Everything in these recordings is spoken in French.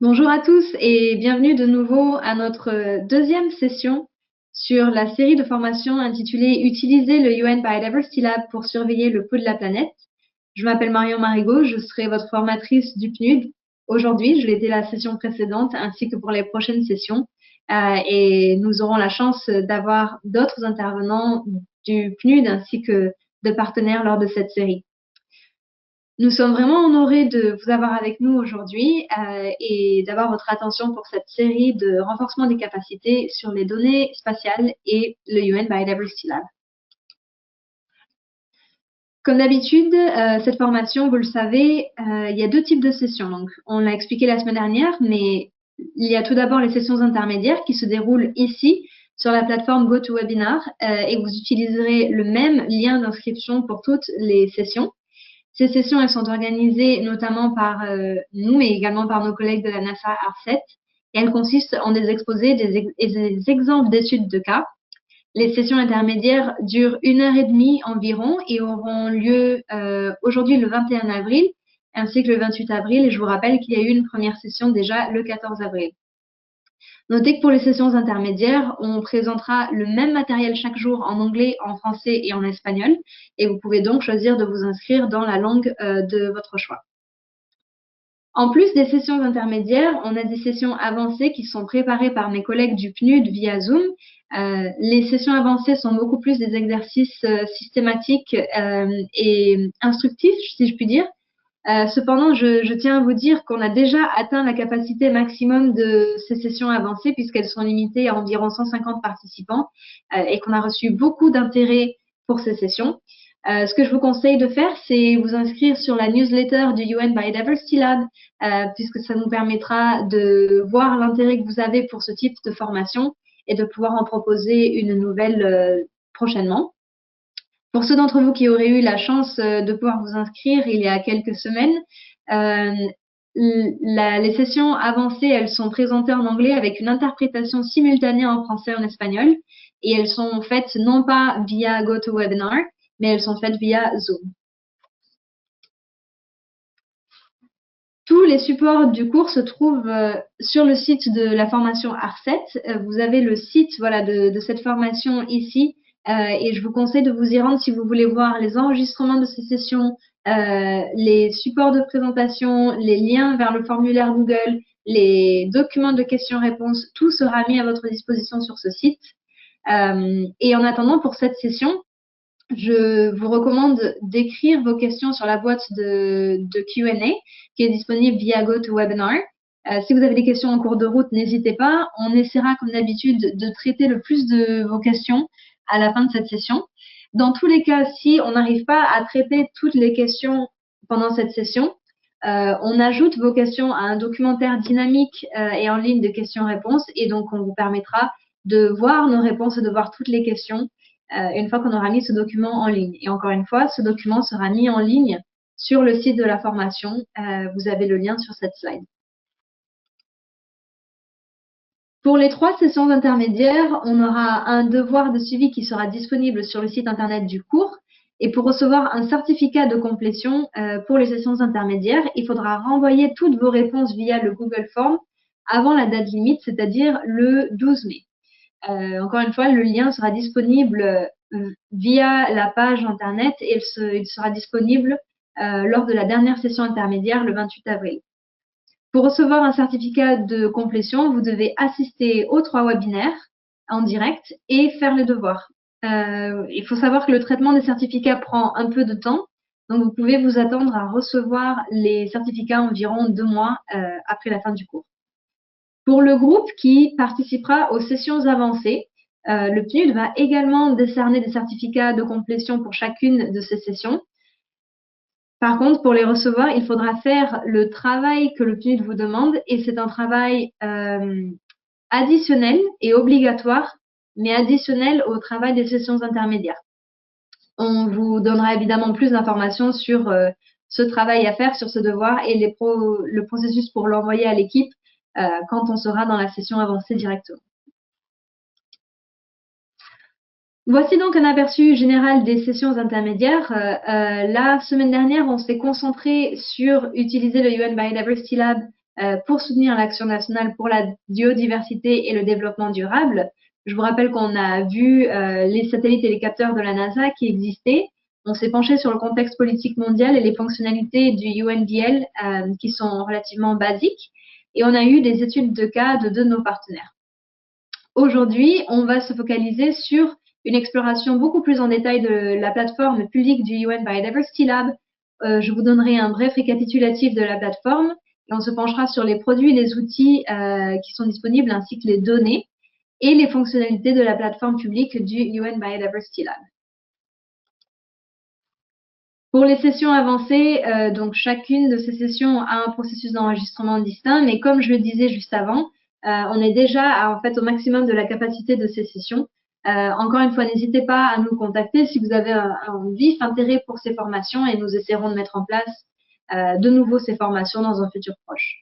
Bonjour à tous et bienvenue de nouveau à notre deuxième session sur la série de formations intitulée Utiliser le UN Biodiversity Lab pour surveiller le pouls de la planète. Je m'appelle Marion Marigot, je serai votre formatrice du PNUD aujourd'hui. Je l'ai été la session précédente ainsi que pour les prochaines sessions. Et nous aurons la chance d'avoir d'autres intervenants du PNUD ainsi que de partenaires lors de cette série. Nous sommes vraiment honorés de vous avoir avec nous aujourd'hui et d'avoir votre attention pour cette série de renforcement des capacités sur les données spatiales et le UN Biodiversity Lab. Comme d'habitude, cette formation, vous le savez, il y a deux types de sessions. Donc, on l'a expliqué la semaine dernière, mais il y a tout d'abord les sessions intermédiaires qui se déroulent ici sur la plateforme GoToWebinar et vous utiliserez le même lien d'inscription pour toutes les sessions. Ces sessions, elles sont organisées notamment par nous, mais également par nos collègues de la NASA ARC-7. Et elles consistent en des exposés, des exemples d'études de cas. Les sessions intermédiaires durent 1 heure et demie environ et auront lieu aujourd'hui le 21 avril, ainsi que le 28 avril. Et je vous rappelle qu'il y a eu une première session déjà le 14 avril. Notez que pour les sessions intermédiaires, on présentera le même matériel chaque jour en anglais, en français et en espagnol. Et vous pouvez donc choisir de vous inscrire dans la langue de votre choix. En plus des sessions intermédiaires, on a des sessions avancées qui sont préparées par mes collègues du PNUD via Zoom. Les sessions avancées sont beaucoup plus des exercices systématiques et instructifs, si je puis dire. Cependant, je tiens à vous dire qu'on a déjà atteint la capacité maximum de ces sessions avancées puisqu'elles sont limitées à environ 150 participants et qu'on a reçu beaucoup d'intérêt pour ces sessions. Ce que je vous conseille de faire, c'est vous inscrire sur la newsletter du UN Biodiversity Lab puisque ça nous permettra de voir l'intérêt que vous avez pour ce type de formation et de pouvoir en proposer une nouvelle prochainement. Pour ceux d'entre vous qui auraient eu la chance de pouvoir vous inscrire il y a quelques semaines, les sessions avancées, elles sont présentées en anglais avec une interprétation simultanée en français et en espagnol. Et elles sont faites non pas via GoToWebinar, mais elles sont faites via Zoom. Tous les supports du cours se trouvent sur le site de la formation ARC-7. Vous avez le site de cette formation ici. Et je vous conseille de vous y rendre si vous voulez voir les enregistrements de ces sessions, les supports de présentation, les liens vers le formulaire Google, les documents de questions-réponses, tout sera mis à votre disposition sur ce site. Et en attendant, pour cette session, je vous recommande d'écrire vos questions sur la boîte de Q&A qui est disponible via GoToWebinar. Si vous avez des questions en cours de route, n'hésitez pas. On essaiera, comme d'habitude, de traiter le plus de vos questions à la fin de cette session. Dans tous les cas, si on n'arrive pas à traiter toutes les questions pendant cette session, on ajoute vos questions à un documentaire dynamique et en ligne de questions-réponses et donc on vous permettra de voir nos réponses et de voir toutes les questions une fois qu'on aura mis ce document en ligne. Et encore une fois, ce document sera mis en ligne sur le site de la formation. Vous avez le lien sur cette slide. Pour les 3 sessions intermédiaires, on aura un devoir de suivi qui sera disponible sur le site internet du cours. Et pour recevoir un certificat de complétion pour les sessions intermédiaires, il faudra renvoyer toutes vos réponses via le Google Form avant la date limite, c'est-à-dire le 12 mai. Encore une fois, le lien sera disponible via la page internet et il sera disponible lors de la dernière session intermédiaire le 28 avril. Pour recevoir un certificat de complétion, vous devez assister aux 3 webinaires en direct et faire les devoirs. Il faut savoir que le traitement des certificats prend un peu de temps, donc vous pouvez vous attendre à recevoir les certificats environ 2 mois après la fin du cours. Pour le groupe qui participera aux sessions avancées, le PNUD va également décerner des certificats de complétion pour chacune de ces sessions. Par contre, pour les recevoir, il faudra faire le travail que le PNUD vous demande et c'est un travail additionnel et obligatoire, mais additionnel au travail des sessions intermédiaires. On vous donnera évidemment plus d'informations sur ce travail à faire, sur ce devoir et le processus pour l'envoyer à l'équipe quand on sera dans la session avancée directement. Voici donc un aperçu général des sessions intermédiaires. La semaine dernière, on s'est concentré sur utiliser le UN Biodiversity Lab pour soutenir l'action nationale pour la biodiversité et le développement durable. Je vous rappelle qu'on a vu les satellites et les capteurs de la NASA qui existaient. On s'est penché sur le contexte politique mondial et les fonctionnalités du UNBL qui sont relativement basiques. Et on a eu des études de cas de deux de nos partenaires. Aujourd'hui, on va se focaliser sur une exploration beaucoup plus en détail de la plateforme publique du UN Biodiversity Lab. Je vous donnerai un bref récapitulatif de la plateforme et on se penchera sur les produits et les outils qui sont disponibles ainsi que les données et les fonctionnalités de la plateforme publique du UN Biodiversity Lab. Pour les sessions avancées, donc chacune de ces sessions a un processus d'enregistrement distinct, mais comme je le disais juste avant, on est déjà en fait au maximum de la capacité de ces sessions. Encore une fois, n'hésitez pas à nous contacter si vous avez un vif intérêt pour ces formations et nous essaierons de mettre en place de nouveau ces formations dans un futur proche.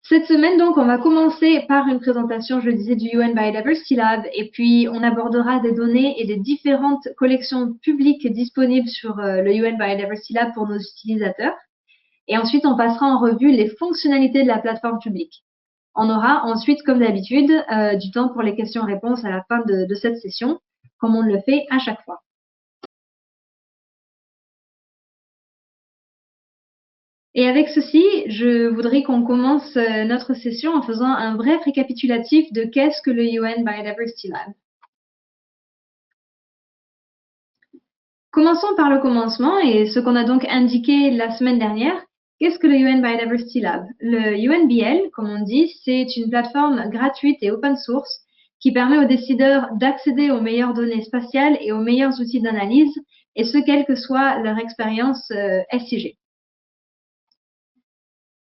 Cette semaine, donc, on va commencer par une présentation, je le disais, du UN Biodiversity Lab, et puis on abordera des données et des différentes collections publiques disponibles sur le UN Biodiversity Lab pour nos utilisateurs. Et ensuite, on passera en revue les fonctionnalités de la plateforme publique. On aura ensuite, comme d'habitude, du temps pour les questions-réponses à la fin de cette session, comme on le fait à chaque fois. Et avec ceci, je voudrais qu'on commence notre session en faisant un bref récapitulatif de qu'est-ce que le UN Biodiversity Lab. Commençons par le commencement et ce qu'on a donc indiqué la semaine dernière. Qu'est-ce que le UN Biodiversity Lab? Le UNBL, comme on dit, c'est une plateforme gratuite et open source qui permet aux décideurs d'accéder aux meilleures données spatiales et aux meilleurs outils d'analyse, et ce, quelle que soit leur expérience SIG.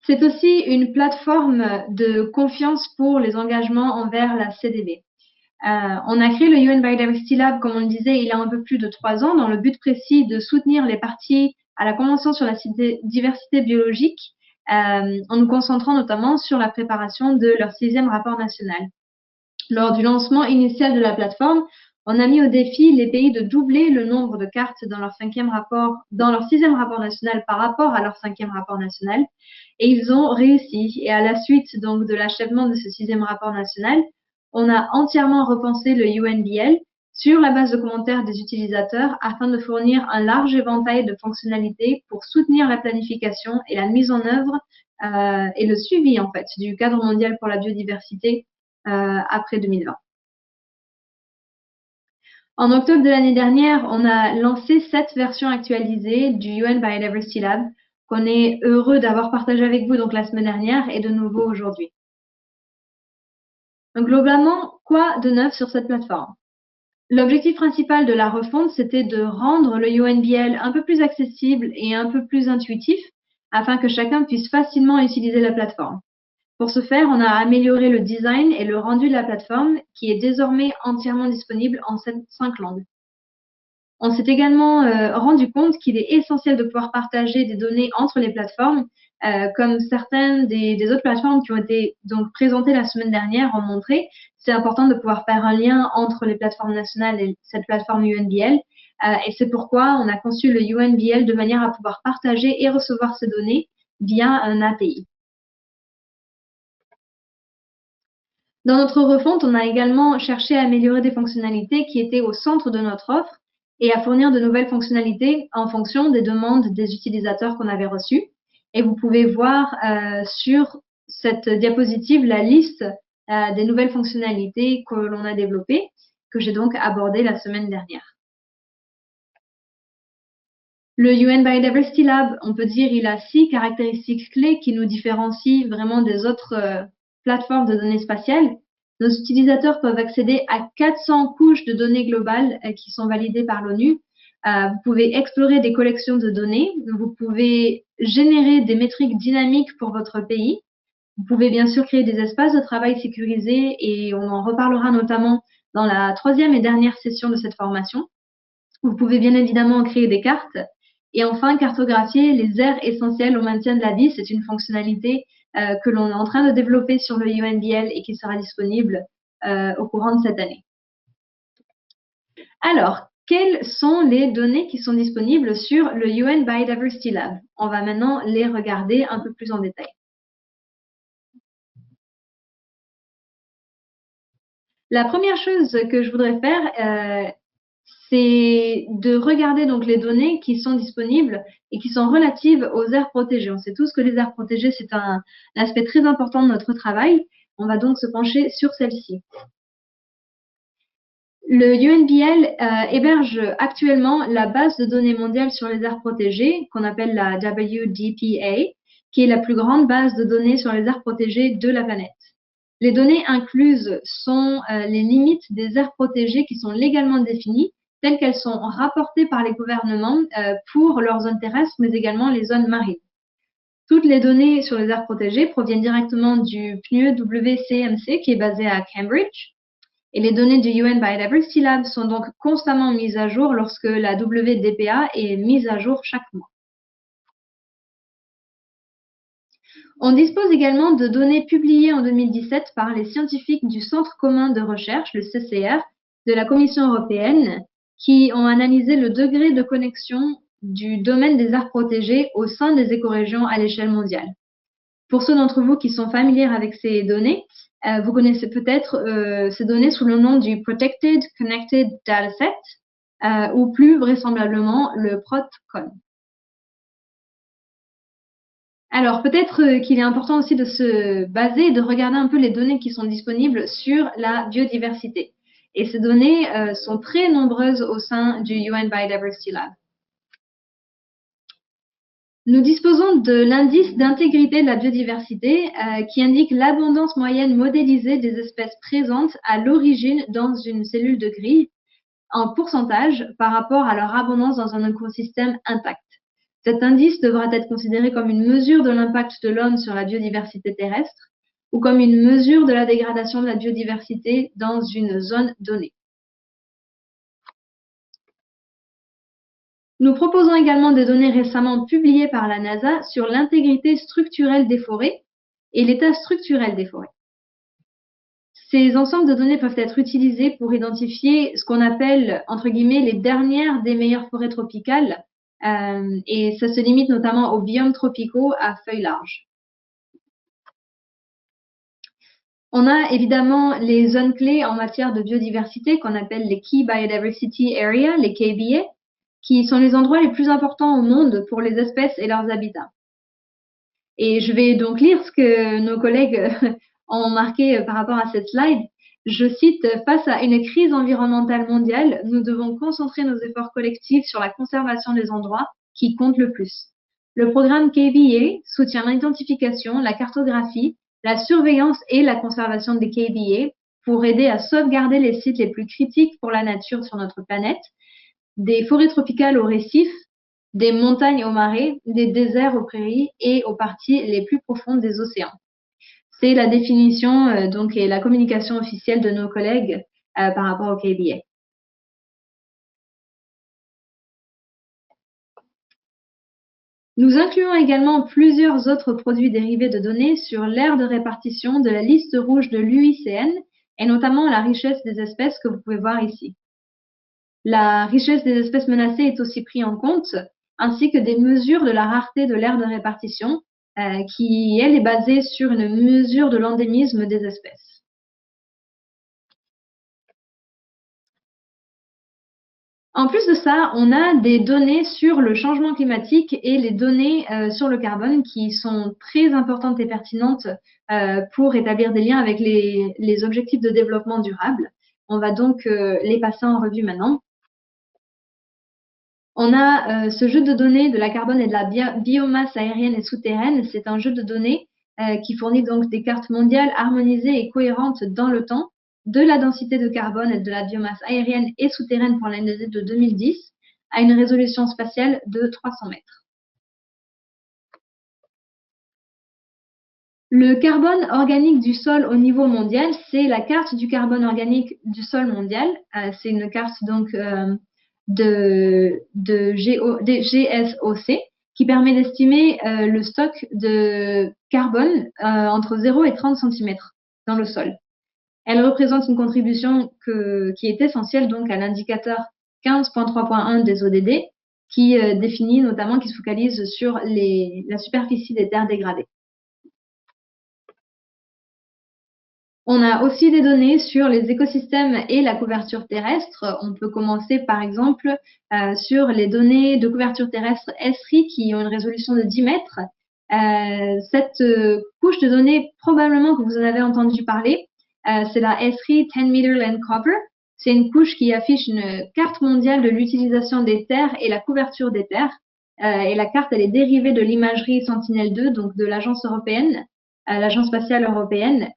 C'est aussi une plateforme de confiance pour les engagements envers la CDB. On a créé le UN Biodiversity Lab, comme on le disait, il y a un peu plus de 3 ans, dans le but précis de soutenir les parties à la Convention sur la diversité biologique, en nous concentrant notamment sur la préparation de leur 6e rapport national. Lors du lancement initial de la plateforme, on a mis au défi les pays de doubler le nombre de cartes dans leur 6e rapport national par rapport à leur 5e rapport national. Et ils ont réussi. Et à la suite donc de l'achèvement de ce 6e rapport national, on a entièrement repensé le UNBL sur la base de commentaires des utilisateurs afin de fournir un large éventail de fonctionnalités pour soutenir la planification et la mise en œuvre et le suivi en fait du cadre mondial pour la biodiversité après 2020. En octobre de l'année dernière, on a lancé 7 versions actualisées du UN Biodiversity Lab qu'on est heureux d'avoir partagé avec vous donc la semaine dernière et de nouveau aujourd'hui. Donc globalement, quoi de neuf sur cette plateforme? L'objectif principal de la refonte, c'était de rendre le UNBL un peu plus accessible et un peu plus intuitif afin que chacun puisse facilement utiliser la plateforme. Pour ce faire, on a amélioré le design et le rendu de la plateforme qui est désormais entièrement disponible en 5 langues. On s'est également rendu compte qu'il est essentiel de pouvoir partager des données entre les plateformes, comme certaines des autres plateformes qui ont été donc présentées la semaine dernière ont montré. C'est important de pouvoir faire un lien entre les plateformes nationales et cette plateforme UNBL. Et c'est pourquoi on a conçu le UNBL de manière à pouvoir partager et recevoir ces données via un API. Dans notre refonte, on a également cherché à améliorer des fonctionnalités qui étaient au centre de notre offre et à fournir de nouvelles fonctionnalités en fonction des demandes des utilisateurs qu'on avait reçues. Et vous pouvez voir sur cette diapositive la liste des nouvelles fonctionnalités que l'on a développées, que j'ai donc abordées la semaine dernière. Le UN Biodiversity Lab, on peut dire, il a 6 caractéristiques clés qui nous différencient vraiment des autres plateformes de données spatiales. Nos utilisateurs peuvent accéder à 400 couches de données globales qui sont validées par l'ONU. Vous pouvez explorer des collections de données. Vous pouvez générer des métriques dynamiques pour votre pays. Vous pouvez bien sûr créer des espaces de travail sécurisés et on en reparlera notamment dans la 3e et dernière session de cette formation. Vous pouvez bien évidemment créer des cartes. Et enfin, cartographier les aires essentielles au maintien de la vie. C'est une fonctionnalité que l'on est en train de développer sur le UNBL et qui sera disponible au courant de cette année. Alors, quelles sont les données qui sont disponibles sur le UN Biodiversity Lab? On va maintenant les regarder un peu plus en détail. La première chose que je voudrais faire, c'est de regarder donc les données qui sont disponibles et qui sont relatives aux aires protégées. On sait tous que les aires protégées, c'est un aspect très important de notre travail. On va donc se pencher sur celle-ci. Le UNBL héberge actuellement la base de données mondiale sur les aires protégées, qu'on appelle la WDPA, qui est la plus grande base de données sur les aires protégées de la planète. Les données incluses sont les limites des aires protégées qui sont légalement définies, telles qu'elles sont rapportées par les gouvernements pour leurs zones terrestres, mais également les zones marines. Toutes les données sur les aires protégées proviennent directement du PNUE WCMC qui est basé à Cambridge. Et les données du UN Biodiversity Lab sont donc constamment mises à jour lorsque la WDPA est mise à jour chaque mois. On dispose également de données publiées en 2017 par les scientifiques du Centre commun de recherche, le CCR, de la Commission européenne, qui ont analysé le degré de connexion du domaine des aires protégées au sein des écorégions à l'échelle mondiale. Pour ceux d'entre vous qui sont familiers avec ces données, vous connaissez peut-être ces données sous le nom du Protected Connected Dataset ou plus vraisemblablement le PROTCON. Alors peut-être qu'il est important aussi de se baser et de regarder un peu les données qui sont disponibles sur la biodiversité. Et ces données sont très nombreuses au sein du UN Biodiversity Lab. Nous disposons de l'indice d'intégrité de la biodiversité qui indique l'abondance moyenne modélisée des espèces présentes à l'origine dans une cellule de grille en pourcentage par rapport à leur abondance dans un écosystème intact. Cet indice devra être considéré comme une mesure de l'impact de l'homme sur la biodiversité terrestre ou comme une mesure de la dégradation de la biodiversité dans une zone donnée. Nous proposons également des données récemment publiées par la NASA sur l'intégrité structurelle des forêts et l'état structurel des forêts. Ces ensembles de données peuvent être utilisés pour identifier ce qu'on appelle, entre guillemets, les dernières des meilleures forêts tropicales, et ça se limite notamment aux biomes tropicaux à feuilles larges. On a évidemment les zones clés en matière de biodiversité qu'on appelle les Key Biodiversity Area, les KBA, qui sont les endroits les plus importants au monde pour les espèces et leurs habitats. Et je vais donc lire ce que nos collègues ont marqué par rapport à cette slide. Je cite, « Face à une crise environnementale mondiale, nous devons concentrer nos efforts collectifs sur la conservation des endroits qui comptent le plus. Le programme KBA soutient l'identification, la cartographie, la surveillance et la conservation des KBA pour aider à sauvegarder les sites les plus critiques pour la nature sur notre planète, des forêts tropicales aux récifs, des montagnes aux marais, des déserts aux prairies et aux parties les plus profondes des océans. » C'est la définition donc, et la communication officielle de nos collègues par rapport au KBA. Nous incluons également plusieurs autres produits dérivés de données sur l'aire de répartition de la liste rouge de l'UICN et notamment la richesse des espèces que vous pouvez voir ici. La richesse des espèces menacées est aussi prise en compte, ainsi que des mesures de la rareté de l'aire de répartition, qui, elle, est basée sur une mesure de l'endémisme des espèces. En plus de ça, on a des données sur le changement climatique et les données sur le carbone qui sont très importantes et pertinentes pour établir des liens avec les objectifs de développement durable. On va donc les passer en revue maintenant. On a ce jeu de données de la carbone et de la biomasse aérienne et souterraine. C'est un jeu de données qui fournit donc des cartes mondiales harmonisées et cohérentes dans le temps de la densité de carbone et de la biomasse aérienne et souterraine pour l'année de 2010 à une résolution spatiale de 300 mètres. Le carbone organique du sol au niveau mondial, c'est la carte du carbone organique du sol mondial. C'est une carte donc de GSOC qui permet d'estimer le stock de carbone entre 0 et 30 cm dans le sol. Elle représente une contribution qui est essentielle donc à l'indicateur 15.3.1 des ODD, qui définit notamment, qui se focalise sur la superficie des terres dégradées. On a aussi des données sur les écosystèmes et la couverture terrestre. On peut commencer par exemple sur les données de couverture terrestre ESRI qui ont une résolution de 10 mètres. Cette couche de données, probablement que vous en avez entendu parler, c'est la ESRI 10 Meter Land Cover. C'est une couche qui affiche une carte mondiale de l'utilisation des terres et la couverture des terres. Et la carte, elle est dérivée de l'imagerie Sentinel-2, donc de l'agence européenne, l'agence spatiale européenne,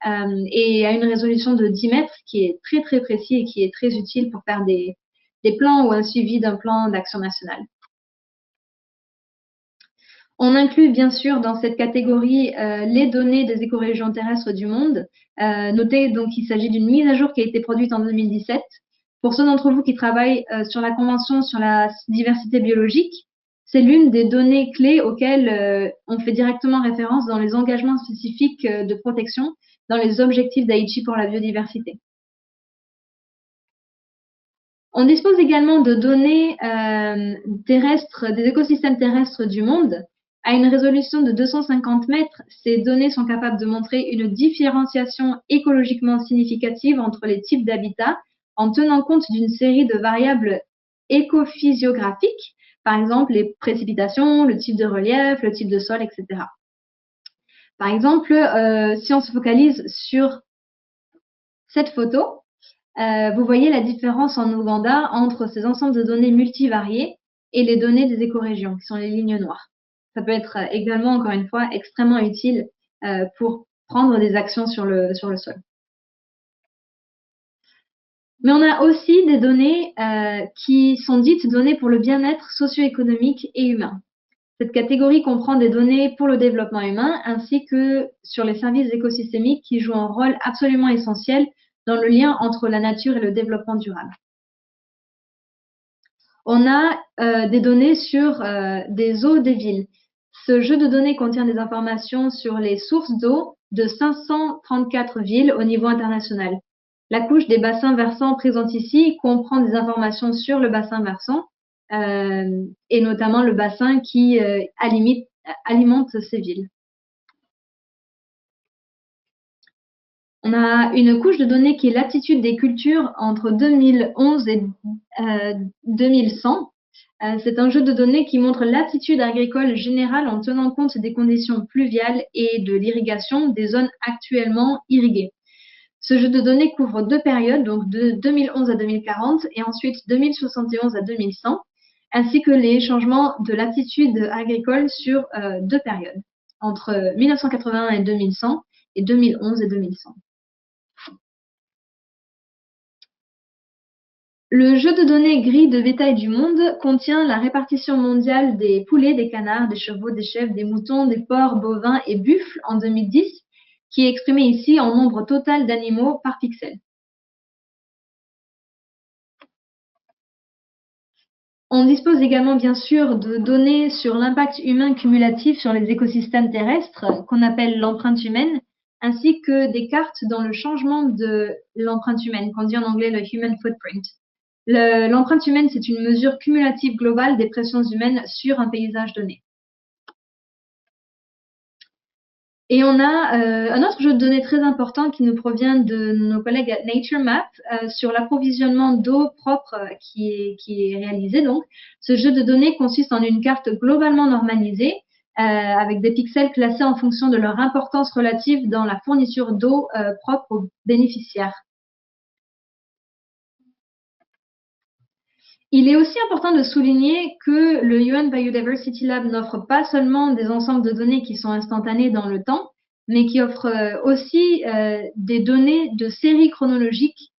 et a une résolution de 10 mètres qui est très très précis et qui est très utile pour faire des plans ou un suivi d'un plan d'action nationale. On inclut bien sûr dans cette catégorie les données des écorégions terrestres du monde. Notez donc qu'il s'agit d'une mise à jour qui a été produite en 2017. Pour ceux d'entre vous qui travaillent sur la Convention sur la diversité biologique, c'est l'une des données clés auxquelles on fait directement référence dans les engagements spécifiques de protection, dans les objectifs d'Aichi pour la biodiversité. On dispose également de données terrestres, des écosystèmes terrestres du monde. À une résolution de 250 mètres, ces données sont capables de montrer une différenciation écologiquement significative entre les types d'habitats en tenant compte d'une série de variables écophysiographiques, par exemple les précipitations, le type de relief, le type de sol, etc. Par exemple, si on se focalise sur cette photo, vous voyez la différence en Ouganda entre ces ensembles de données multivariées et les données des écorégions, qui sont les lignes noires. Ça peut être également, encore une fois, extrêmement utile pour prendre des actions sur le sol. Mais on a aussi des données qui sont dites données pour le bien-être socio-économique et humain. Cette catégorie comprend des données pour le développement humain ainsi que sur les services écosystémiques qui jouent un rôle absolument essentiel dans le lien entre la nature et le développement durable. On a des données sur des eaux des villes. Ce jeu de données contient des informations sur les sources d'eau de 534 villes au niveau international. La couche des bassins versants présente ici comprend des informations sur le bassin versant et notamment le bassin qui alimente ces villes. On a une couche de données qui est l'attitude des cultures entre 2011 et 2100. C'est un jeu de données qui montre l'attitude agricole générale en tenant compte des conditions pluviales et de l'irrigation des zones actuellement irriguées. Ce jeu de données couvre deux périodes, donc de 2011 à 2040 et ensuite 2071 à 2100, ainsi que les changements de l'attitude agricole sur deux périodes, entre 1981 et 2100 et 2011 et 2100. Le jeu de données grille de bétail du monde contient la répartition mondiale des poulets, des canards, des chevaux, des chèvres, des moutons, des porcs, bovins et buffles en 2010, qui est exprimé ici en nombre total d'animaux par pixel. On dispose également bien sûr de données sur l'impact humain cumulatif sur les écosystèmes terrestres, qu'on appelle l'empreinte humaine, ainsi que des cartes dans le changement de l'empreinte humaine, qu'on dit en anglais le human footprint. L'empreinte humaine, c'est une mesure cumulative globale des pressions humaines sur un paysage donné. Et on a un autre jeu de données très important qui nous provient de nos collègues à NatureMap sur l'approvisionnement d'eau propre qui est réalisé. Donc, ce jeu de données consiste en une carte globalement normalisée avec des pixels classés en fonction de leur importance relative dans la fourniture d'eau propre aux bénéficiaires. Il est aussi important de souligner que le UN Biodiversity Lab n'offre pas seulement des ensembles de données qui sont instantanées dans le temps, mais qui offre aussi des données de série chronologique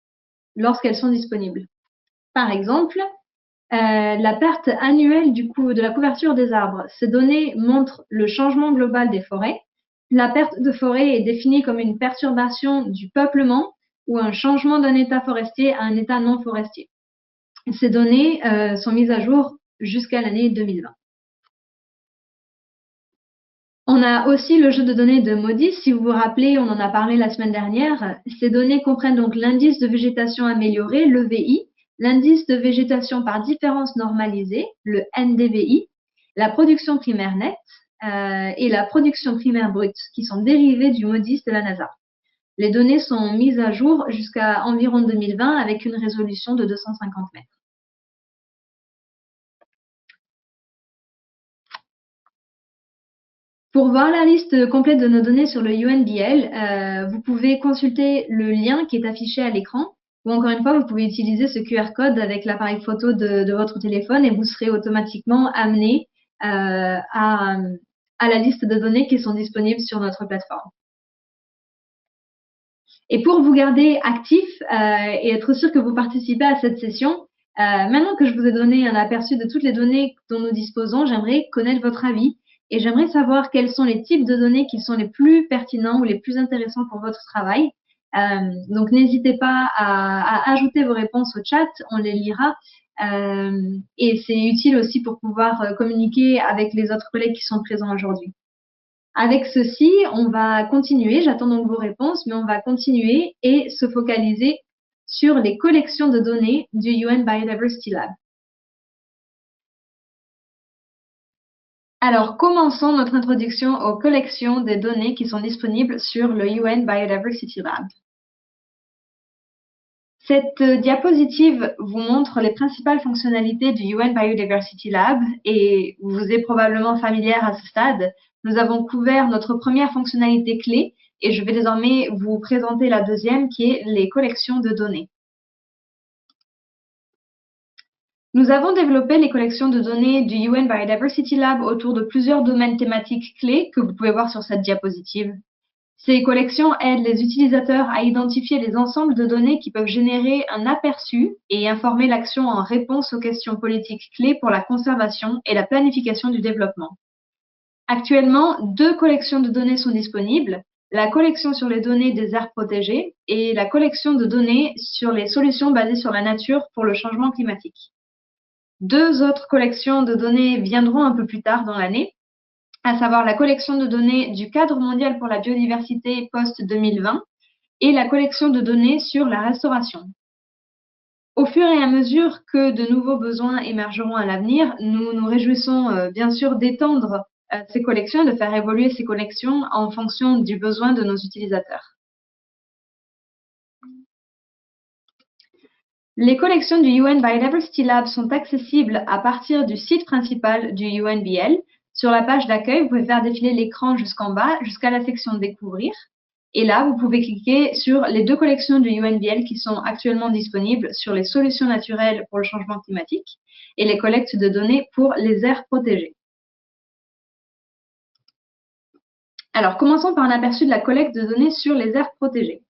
lorsqu'elles sont disponibles. Par exemple, la perte annuelle de la couverture des arbres. Ces données montrent le changement global des forêts. La perte de forêt est définie comme une perturbation du peuplement ou un changement d'un état forestier à un état non forestier. Ces données sont mises à jour jusqu'à l'année 2020. On a aussi le jeu de données de MODIS. Si vous vous rappelez, on en a parlé la semaine dernière. Ces données comprennent donc l'indice de végétation améliorée, l'EVI, l'indice de végétation par différence normalisée, le NDVI, la production primaire nette et la production primaire brute, qui sont dérivées du MODIS de la NASA. Les données sont mises à jour jusqu'à environ 2020 avec une résolution de 250 mètres. Pour voir la liste complète de nos données sur le UNBL, vous pouvez consulter le lien qui est affiché à l'écran, ou encore une fois, vous pouvez utiliser ce QR code avec l'appareil photo de votre téléphone et vous serez automatiquement amené à la liste de données qui sont disponibles sur notre plateforme. Et pour vous garder actif et être sûr que vous participez à cette session, maintenant que je vous ai donné un aperçu de toutes les données dont nous disposons, j'aimerais connaître votre avis et j'aimerais savoir quels sont les types de données qui sont les plus pertinents ou les plus intéressants pour votre travail. Donc, n'hésitez pas à ajouter vos réponses au chat, on les lira. Et c'est utile aussi pour pouvoir communiquer avec les autres collègues qui sont présents aujourd'hui. Avec ceci, on va continuer, j'attends donc vos réponses, mais on va continuer et se focaliser sur les collections de données du UN Biodiversity Lab. Alors, commençons notre introduction aux collections des données qui sont disponibles sur le UN Biodiversity Lab. Cette diapositive vous montre les principales fonctionnalités du UN Biodiversity Lab et vous êtes probablement familière à ce stade. Nous avons couvert notre première fonctionnalité clé et je vais désormais vous présenter la deuxième qui est les collections de données. Nous avons développé les collections de données du UN Biodiversity Lab autour de plusieurs domaines thématiques clés que vous pouvez voir sur cette diapositive. Ces collections aident les utilisateurs à identifier les ensembles de données qui peuvent générer un aperçu et informer l'action en réponse aux questions politiques clés pour la conservation et la planification du développement. Actuellement, 2 collections de données sont disponibles, la collection sur les données des aires protégées et la collection de données sur les solutions basées sur la nature pour le changement climatique. 2 autres collections de données viendront un peu plus tard dans l'année, à savoir la collection de données du cadre mondial pour la biodiversité post-2020 et la collection de données sur la restauration. Au fur et à mesure que de nouveaux besoins émergeront à l'avenir, nous nous réjouissons bien sûr d'étendre ces collections, de faire évoluer ces collections en fonction du besoin de nos utilisateurs. Les collections du UN Biodiversity Lab sont accessibles à partir du site principal du UNBL. Sur la page d'accueil, vous pouvez faire défiler l'écran jusqu'en bas, jusqu'à la section Découvrir. Et là, vous pouvez cliquer sur les 2 collections du UNBL qui sont actuellement disponibles sur les solutions naturelles pour le changement climatique et les collectes de données pour les aires protégées. Alors, commençons par un aperçu de la collecte de données sur les aires protégées.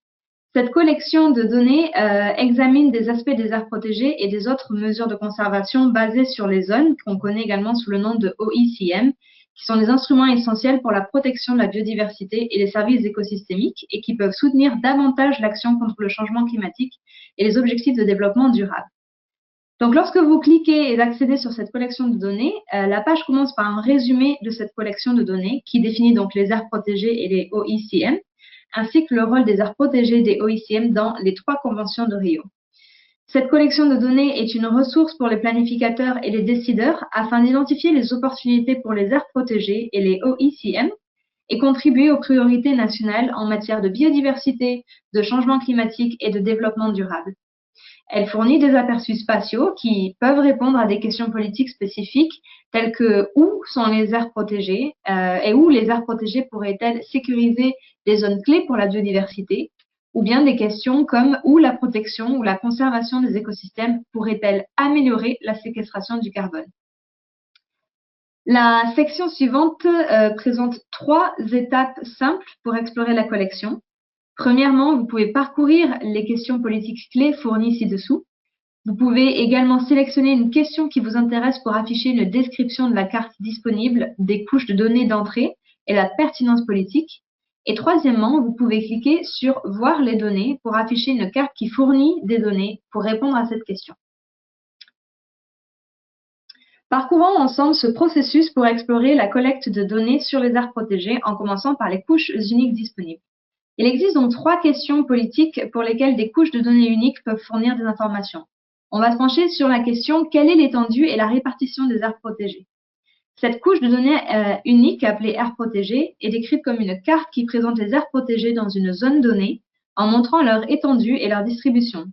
Cette collection de données examine des aspects des aires protégées et des autres mesures de conservation basées sur les zones, qu'on connaît également sous le nom de OECM, qui sont des instruments essentiels pour la protection de la biodiversité et les services écosystémiques et qui peuvent soutenir davantage l'action contre le changement climatique et les objectifs de développement durable. Donc, lorsque vous cliquez et accédez sur cette collection de données, la page commence par un résumé de cette collection de données qui définit donc les aires protégées et les OECM, ainsi que le rôle des aires protégées des OECM dans les 3 conventions de Rio. Cette collection de données est une ressource pour les planificateurs et les décideurs afin d'identifier les opportunités pour les aires protégées et les OECM et contribuer aux priorités nationales en matière de biodiversité, de changement climatique et de développement durable. Elle fournit des aperçus spatiaux qui peuvent répondre à des questions politiques spécifiques telles que où sont les aires protégées et où les aires protégées pourraient-elles sécuriser des zones clés pour la biodiversité, ou bien des questions comme où la protection ou la conservation des écosystèmes pourrait-elle améliorer la séquestration du carbone. La section suivante présente 3 étapes simples pour explorer la collection. Premièrement, vous pouvez parcourir les questions politiques clés fournies ci-dessous. Vous pouvez également sélectionner une question qui vous intéresse pour afficher une description de la carte disponible, des couches de données d'entrée et la pertinence politique. Et troisièmement, vous pouvez cliquer sur « Voir les données » pour afficher une carte qui fournit des données pour répondre à cette question. Parcourons ensemble ce processus pour explorer la collecte de données sur les aires protégées en commençant par les couches uniques disponibles. Il existe donc 3 questions politiques pour lesquelles des couches de données uniques peuvent fournir des informations. on va se pencher sur la question quelle est l'étendue et la répartition des aires protégées. Cette couche de données unique, appelée aire protégée, est décrite comme une carte qui présente les aires protégées dans une zone donnée en montrant leur étendue et leur distribution.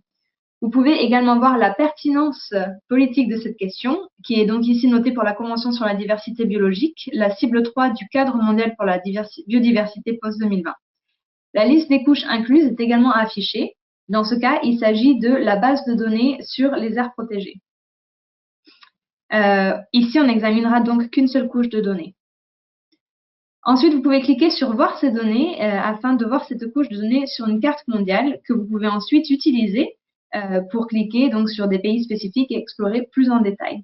Vous pouvez également voir la pertinence politique de cette question, qui est donc ici notée pour la Convention sur la diversité biologique, la cible 3 du cadre mondial pour la biodiversité post-2020. La liste des couches incluses est également affichée. Dans ce cas, il s'agit de la base de données sur les aires protégées. Ici, on n'examinera donc qu'une seule couche de données. Ensuite, vous pouvez cliquer sur voir ces données afin de voir cette couche de données sur une carte mondiale que vous pouvez ensuite utiliser pour cliquer donc sur des pays spécifiques et explorer plus en détail.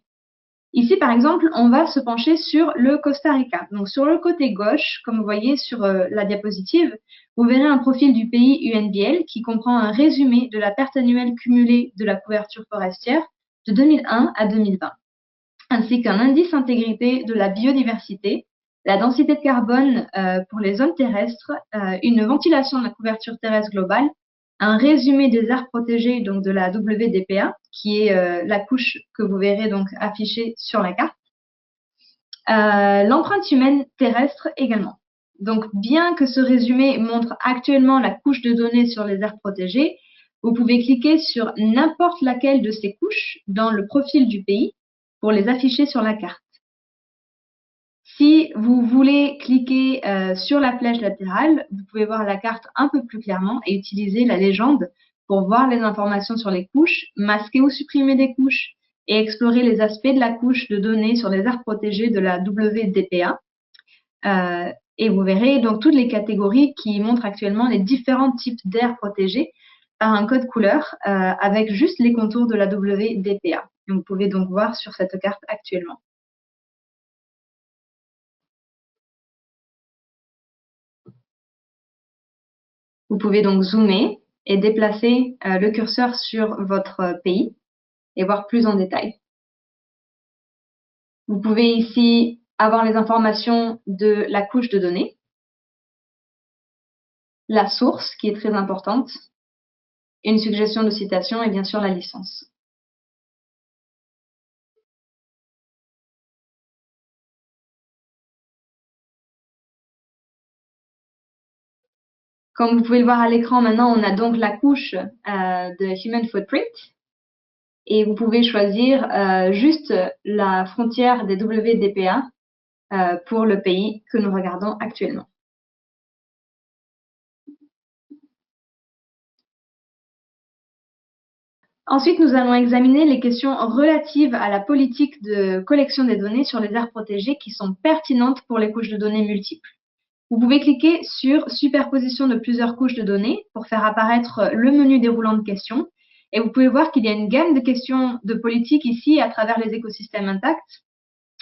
Ici, par exemple, on va se pencher sur le Costa Rica. Donc, sur le côté gauche, comme vous voyez sur la diapositive, vous verrez un profil du pays UNBL qui comprend un résumé de la perte annuelle cumulée de la couverture forestière de 2001 à 2020, ainsi qu'un indice intégrité de la biodiversité, la densité de carbone pour les zones terrestres, une ventilation de la couverture terrestre globale, un résumé des aires protégées donc de la WDPA, qui est la couche que vous verrez donc affichée sur la carte, l'empreinte humaine terrestre également. Donc, bien que ce résumé montre actuellement la couche de données sur les aires protégées, vous pouvez cliquer sur n'importe laquelle de ces couches dans le profil du pays pour les afficher sur la carte. Si vous voulez cliquer sur la flèche latérale, vous pouvez voir la carte un peu plus clairement et utiliser la légende pour voir les informations sur les couches, masquer ou supprimer des couches et explorer les aspects de la couche de données sur les aires protégées de la WDPA. Et vous verrez donc toutes les catégories qui montrent actuellement les différents types d'aires protégées par un code couleur avec juste les contours de la WDPA. Et vous pouvez donc voir sur cette carte actuellement. Vous pouvez donc zoomer et déplacer le curseur sur votre pays et voir plus en détail. Vous pouvez ici avoir les informations de la couche de données, la source qui est très importante, une suggestion de citation et bien sûr la licence. Comme vous pouvez le voir à l'écran maintenant, on a donc la couche de Human Footprint et vous pouvez choisir juste la frontière des WDPA pour le pays que nous regardons actuellement. Ensuite, nous allons examiner les questions relatives à la politique de collection des données sur les aires protégées qui sont pertinentes pour les couches de données multiples. Vous pouvez cliquer sur superposition de plusieurs couches de données pour faire apparaître le menu déroulant de questions. Et vous pouvez voir qu'il y a une gamme de questions de politique ici à travers les écosystèmes intacts,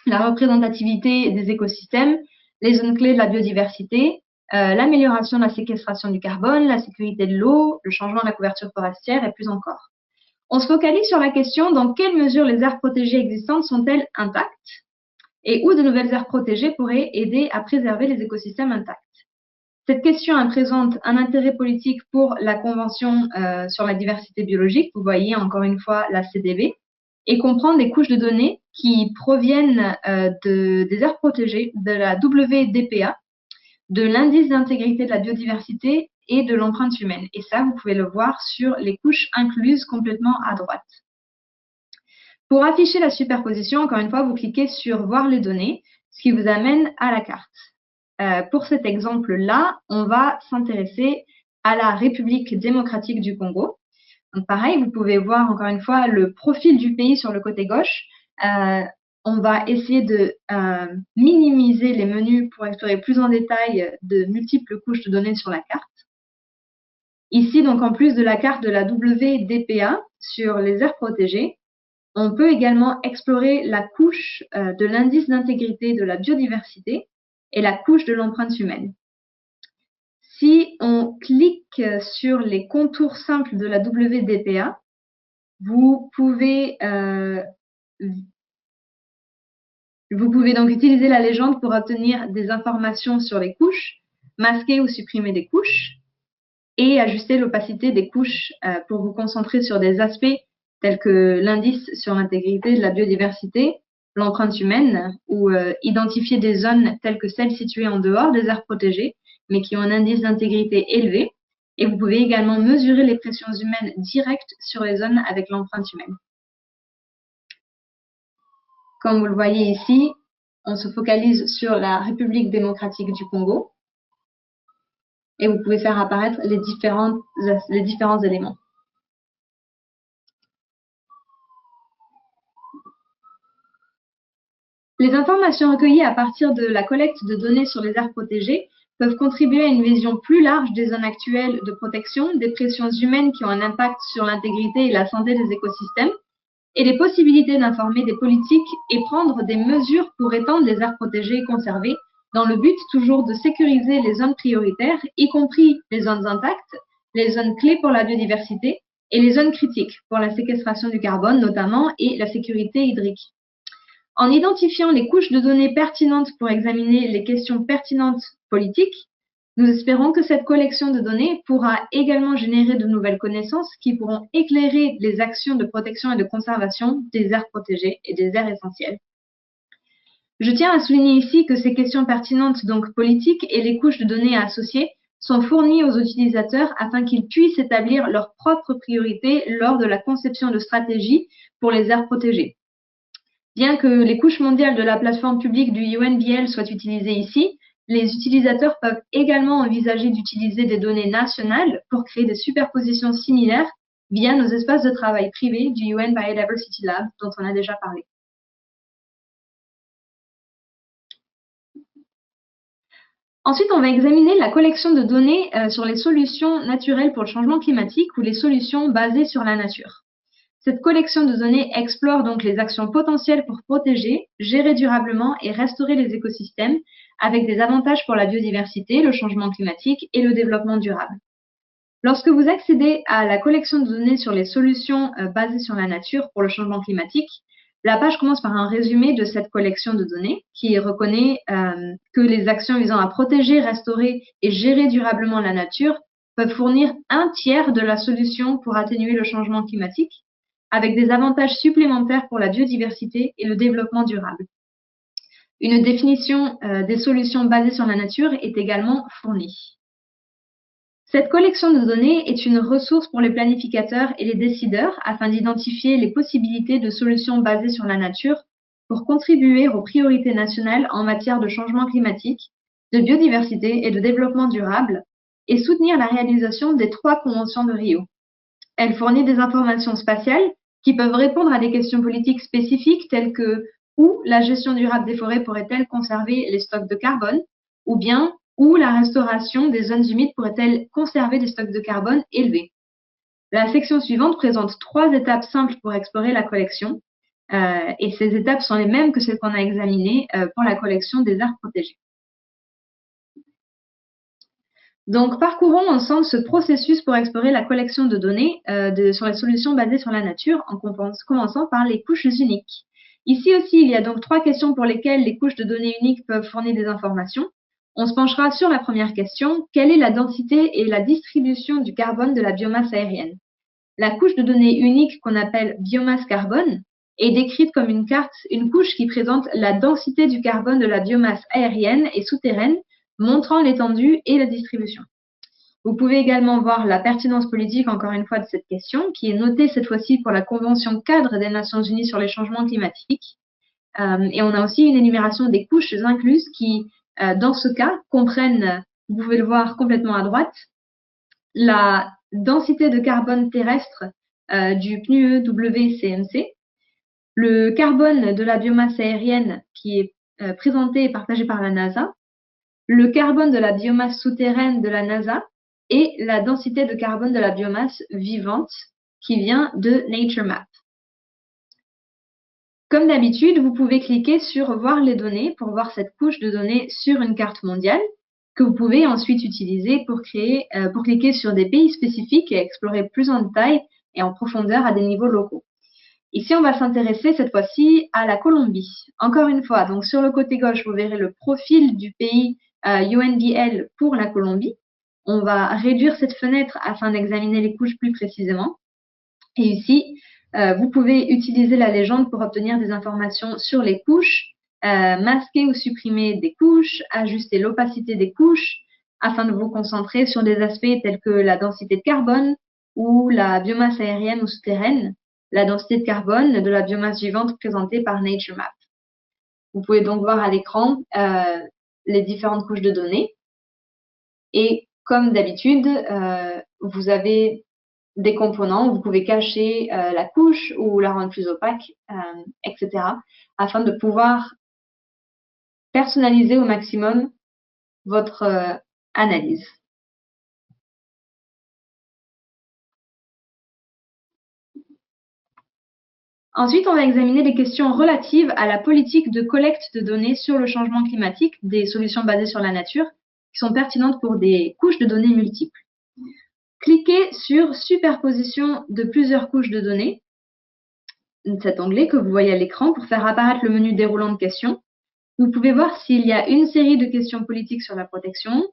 la représentativité des écosystèmes, les zones clés de la biodiversité, l'amélioration de la séquestration du carbone, la sécurité de l'eau, le changement de la couverture forestière et plus encore. On se focalise sur la question dans quelle mesure les aires protégées existantes sont-elles intactes et où de nouvelles aires protégées pourraient aider à préserver les écosystèmes intacts. Cette question présente un intérêt politique pour la Convention sur la diversité biologique, vous voyez encore une fois la CDB, et comprend des couches de données qui proviennent des aires protégées, de la WDPA, de l'indice d'intégrité de la biodiversité et de l'empreinte humaine. Et ça, vous pouvez le voir sur les couches incluses complètement à droite. Pour afficher la superposition, encore une fois, vous cliquez sur « Voir les données », ce qui vous amène à la carte. Pour cet exemple-là, on va s'intéresser à la République démocratique du Congo. Donc pareil, vous pouvez voir encore une fois le profil du pays sur le côté gauche. On va essayer de minimiser les menus pour explorer plus en détail de multiples couches de données sur la carte. Ici, donc en plus de la carte de la WDPA sur les aires protégées, on peut également explorer la couche de l'indice d'intégrité de la biodiversité et la couche de l'empreinte humaine. Si on clique sur les contours simples de la WDPA, vous pouvez donc utiliser la légende pour obtenir des informations sur les couches, masquer ou supprimer des couches et ajuster l'opacité des couches pour vous concentrer sur des aspects tels que l'indice sur l'intégrité de la biodiversité, l'empreinte humaine, ou identifier des zones telles que celles situées en dehors des aires protégées, mais qui ont un indice d'intégrité élevé. Et vous pouvez également mesurer les pressions humaines directes sur les zones avec l'empreinte humaine. Comme vous le voyez ici, on se focalise sur la République démocratique du Congo et vous pouvez faire apparaître les différents éléments. Les informations recueillies à partir de la collecte de données sur les aires protégées peuvent contribuer à une vision plus large des zones actuelles de protection, des pressions humaines qui ont un impact sur l'intégrité et la santé des écosystèmes, et les possibilités d'informer des politiques et prendre des mesures pour étendre les aires protégées et conservées, dans le but toujours de sécuriser les zones prioritaires, y compris les zones intactes, les zones clés pour la biodiversité et les zones critiques pour la séquestration du carbone notamment et la sécurité hydrique. En identifiant les couches de données pertinentes pour examiner les questions pertinentes politiques, nous espérons que cette collection de données pourra également générer de nouvelles connaissances qui pourront éclairer les actions de protection et de conservation des aires protégées et des aires essentielles. Je tiens à souligner ici que ces questions pertinentes, donc politiques, et les couches de données associées sont fournies aux utilisateurs afin qu'ils puissent établir leurs propres priorités lors de la conception de stratégies pour les aires protégées. Bien que les couches mondiales de la plateforme publique du UNBL soient utilisées ici, les utilisateurs peuvent également envisager d'utiliser des données nationales pour créer des superpositions similaires via nos espaces de travail privés du UN Biodiversity Lab dont on a déjà parlé. Ensuite, on va examiner la collection de données sur les solutions naturelles pour le changement climatique ou les solutions basées sur la nature. Cette collection de données explore donc les actions potentielles pour protéger, gérer durablement et restaurer les écosystèmes avec des avantages pour la biodiversité, le changement climatique et le développement durable. Lorsque vous accédez à la collection de données sur les solutions basées sur la nature pour le changement climatique, la page commence par un résumé de cette collection de données qui reconnaît que les actions visant à protéger, restaurer et gérer durablement la nature peuvent fournir un tiers de la solution pour atténuer le changement climatique, avec des avantages supplémentaires pour la biodiversité et le développement durable. Une définition des solutions basées sur la nature est également fournie. Cette collection de données est une ressource pour les planificateurs et les décideurs afin d'identifier les possibilités de solutions basées sur la nature pour contribuer aux priorités nationales en matière de changement climatique, de biodiversité et de développement durable et soutenir la réalisation des 3 conventions de Rio. Elle fournit des informations spatiales qui peuvent répondre à des questions politiques spécifiques telles que où la gestion durable des forêts pourrait-elle conserver les stocks de carbone, ou bien où la restauration des zones humides pourrait-elle conserver des stocks de carbone élevés. La section suivante présente 3 étapes simples pour explorer la collection, et ces étapes sont les mêmes que celles qu'on a examinées pour la collection des aires protégées. Donc, parcourons ensemble ce processus pour explorer la collection de données sur les solutions basées sur la nature en commençant par les couches uniques. Ici aussi, il y a donc 3 questions pour lesquelles les couches de données uniques peuvent fournir des informations. On se penchera sur la première question. Quelle est la densité et la distribution du carbone de la biomasse aérienne? La couche de données unique qu'on appelle biomasse carbone est décrite comme une couche qui présente la densité du carbone de la biomasse aérienne et souterraine, montrant l'étendue et la distribution. Vous pouvez également voir la pertinence politique, encore une fois, de cette question, qui est notée cette fois-ci pour la Convention cadre des Nations Unies sur les changements climatiques. Et on a aussi une énumération des couches incluses qui, dans ce cas, comprennent, vous pouvez le voir complètement à droite, la densité de carbone terrestre du PNUE WCMC, le carbone de la biomasse aérienne qui est présenté et partagé par la NASA, le carbone de la biomasse souterraine de la NASA et la densité de carbone de la biomasse vivante qui vient de NatureMap. Comme d'habitude, vous pouvez cliquer sur « Voir les données » pour voir cette couche de données sur une carte mondiale que vous pouvez ensuite utiliser pour cliquer sur des pays spécifiques et explorer plus en détail et en profondeur à des niveaux locaux. Ici, on va s'intéresser cette fois-ci à la Colombie. Encore une fois, donc sur le côté gauche, vous verrez le profil du pays UNBL pour la Colombie. On va réduire cette fenêtre afin d'examiner les couches plus précisément. Et ici, Vous pouvez utiliser la légende pour obtenir des informations sur les couches, masquer ou supprimer des couches, ajuster l'opacité des couches, afin de vous concentrer sur des aspects tels que la densité de carbone ou la biomasse aérienne ou souterraine, la densité de carbone de la biomasse vivante présentée par NatureMap. Vous pouvez donc voir à l'écran les différentes couches de données. Et comme d'habitude, vous avez des composants, vous pouvez cacher la couche ou la rendre plus opaque, etc. afin de pouvoir personnaliser au maximum votre analyse. Ensuite, on va examiner les questions relatives à la politique de collecte de données sur le changement climatique des solutions basées sur la nature qui sont pertinentes pour des couches de données multiples. Cliquez sur Superposition de plusieurs couches de données, cet onglet que vous voyez à l'écran pour faire apparaître le menu déroulant de questions. Vous pouvez voir s'il y a une série de questions politiques sur la protection,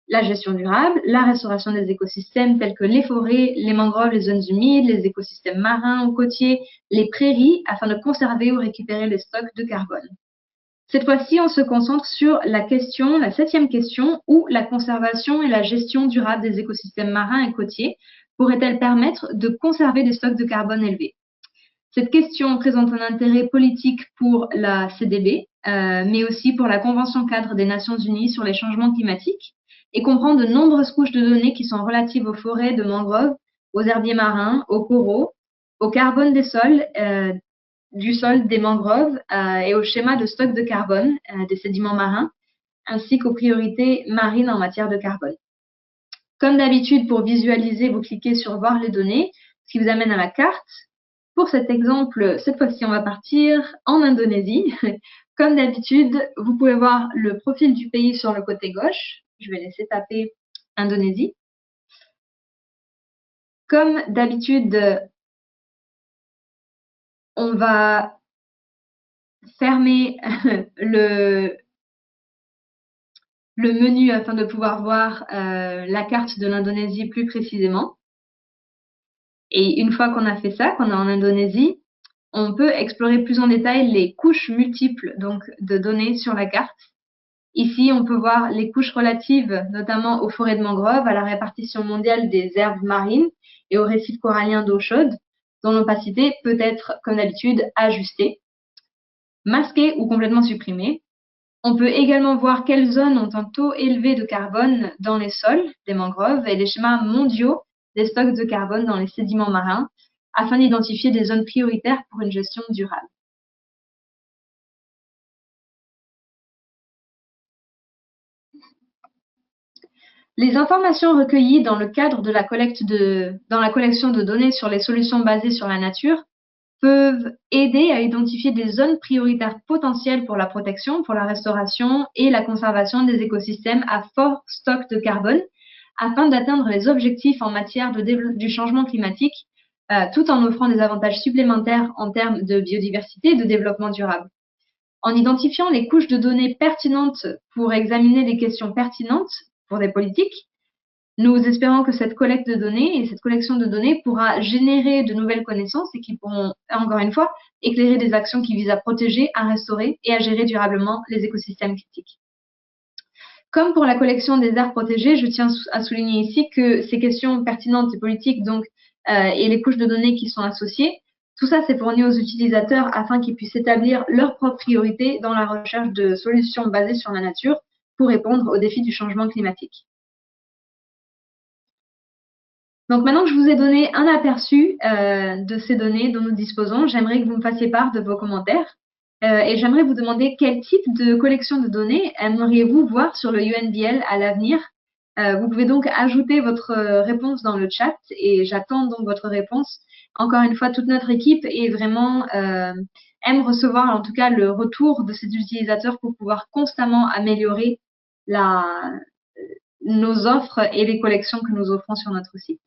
la gestion durable, la restauration des écosystèmes tels que les forêts, les mangroves, les zones humides, les écosystèmes marins ou côtiers, les prairies, afin de conserver ou récupérer les stocks de carbone. Cette fois-ci, on se concentre sur la 7e question, où la conservation et la gestion durable des écosystèmes marins et côtiers pourrait-elle permettre de conserver des stocks de carbone élevés? Cette question présente un intérêt politique pour la CDB, mais aussi pour la Convention cadre des Nations Unies sur les changements climatiques et comprend de nombreuses couches de données qui sont relatives aux forêts de mangroves, aux herbiers marins, aux coraux, au carbone des sols, du sol des mangroves et au schéma de stock de carbone des sédiments marins, ainsi qu'aux priorités marines en matière de carbone. Comme d'habitude, pour visualiser, vous cliquez sur Voir les données, ce qui vous amène à la carte. Pour cet exemple, cette fois-ci, on va partir en Indonésie. Comme d'habitude, vous pouvez voir le profil du pays sur le côté gauche. Je vais laisser taper Indonésie. Comme d'habitude, on va fermer le menu afin de pouvoir voir la carte de l'Indonésie plus précisément. Et une fois qu'on a fait ça, qu'on est en Indonésie, on peut explorer plus en détail les couches multiples donc, de données sur la carte. Ici, on peut voir les couches relatives notamment aux forêts de mangroves, à la répartition mondiale des herbes marines et aux récifs coralliens d'eau chaude, dont l'opacité peut être, comme d'habitude, ajustée, masquée ou complètement supprimée. On peut également voir quelles zones ont un taux élevé de carbone dans les sols des mangroves et les schémas mondiaux des stocks de carbone dans les sédiments marins, afin d'identifier des zones prioritaires pour une gestion durable. Les informations recueillies dans le cadre de la collection de données sur les solutions basées sur la nature peuvent aider à identifier des zones prioritaires potentielles pour la protection, pour la restauration et la conservation des écosystèmes à fort stock de carbone, afin d'atteindre les objectifs en matière du changement climatique, tout en offrant des avantages supplémentaires en termes de biodiversité et de développement durable. En identifiant les couches de données pertinentes pour examiner les questions pertinentes pour des politiques, nous espérons que cette collecte de données et cette collection de données pourra générer de nouvelles connaissances et qui pourront, encore une fois, éclairer des actions qui visent à protéger, à restaurer et à gérer durablement les écosystèmes critiques. Comme pour la collection des aires protégées, je tiens à souligner ici que ces questions pertinentes et politiques donc, et les couches de données qui sont associées, tout ça c'est fourni aux utilisateurs afin qu'ils puissent établir leurs propres priorités dans la recherche de solutions basées sur la nature pour répondre aux défis du changement climatique. Donc maintenant que je vous ai donné un aperçu de ces données dont nous disposons, j'aimerais que vous me fassiez part de vos commentaires et j'aimerais vous demander quel type de collection de données aimeriez-vous voir sur le UNBL à l'avenir. Vous pouvez donc ajouter votre réponse dans le chat et j'attends donc votre réponse. Encore une fois, toute notre équipe est vraiment aime recevoir en tout cas le retour de ces utilisateurs pour pouvoir constamment améliorer nos offres et les collections que nous offrons sur notre site.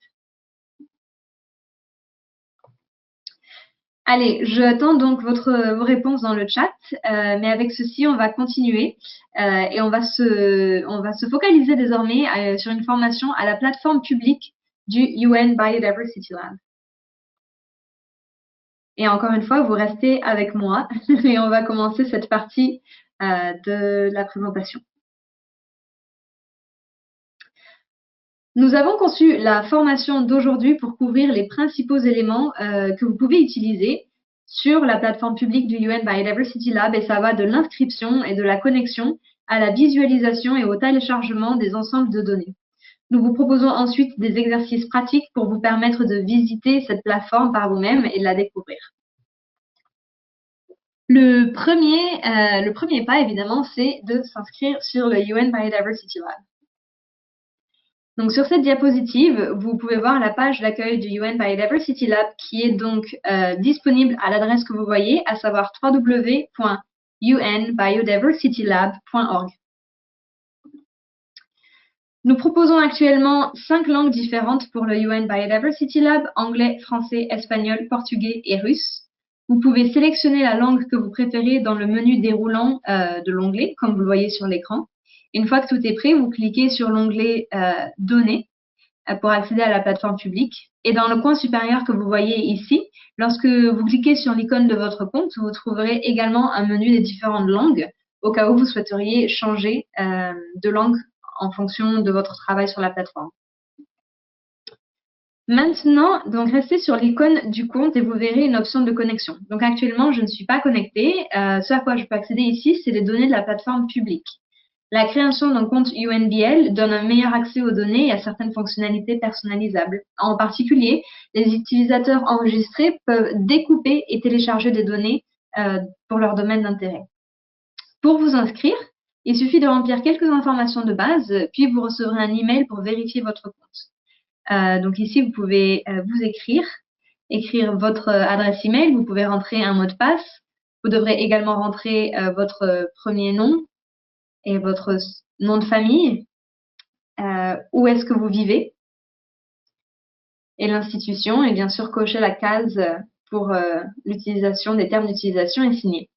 Allez, j'attends donc vos réponses dans le chat, mais avec ceci, on va continuer et on va se focaliser désormais sur une formation à la plateforme publique du UN Biodiversity Lab. Et encore une fois, vous restez avec moi et on va commencer cette partie de la présentation. Nous avons conçu la formation d'aujourd'hui pour couvrir les principaux éléments que vous pouvez utiliser sur la plateforme publique du UN Biodiversity Lab, et ça va de l'inscription et de la connexion à la visualisation et au téléchargement des ensembles de données. Nous vous proposons ensuite des exercices pratiques pour vous permettre de visiter cette plateforme par vous-même et de la découvrir. Le premier pas, évidemment, c'est de s'inscrire sur le UN Biodiversity Lab. Donc, sur cette diapositive, vous pouvez voir la page d'accueil du UN Biodiversity Lab qui est donc disponible à l'adresse que vous voyez, à savoir www.unbiodiversitylab.org. Nous proposons actuellement 5 langues différentes pour le UN Biodiversity Lab: anglais, français, espagnol, portugais et russe. Vous pouvez sélectionner la langue que vous préférez dans le menu déroulant de l'onglet, comme vous le voyez sur l'écran. Une fois que tout est prêt, vous cliquez sur l'onglet Données pour accéder à la plateforme publique. Et dans le coin supérieur que vous voyez ici, lorsque vous cliquez sur l'icône de votre compte, vous trouverez également un menu des différentes langues au cas où vous souhaiteriez changer de langue en fonction de votre travail sur la plateforme. Maintenant, donc restez sur l'icône du compte et vous verrez une option de connexion. Donc actuellement, je ne suis pas connectée. Ce à quoi je peux accéder ici, c'est les données de la plateforme publique. La création d'un compte UNBL donne un meilleur accès aux données et à certaines fonctionnalités personnalisables. En particulier, les utilisateurs enregistrés peuvent découper et télécharger des données pour leur domaine d'intérêt. Pour vous inscrire, il suffit de remplir quelques informations de base, puis vous recevrez un email pour vérifier votre compte. Donc ici, vous pouvez vous écrire votre adresse email, vous pouvez rentrer un mot de passe, vous devrez également rentrer votre premier nom et votre nom de famille, où est-ce que vous vivez, et l'institution, et bien sûr cocher la case pour l'utilisation des termes d'utilisation et signer.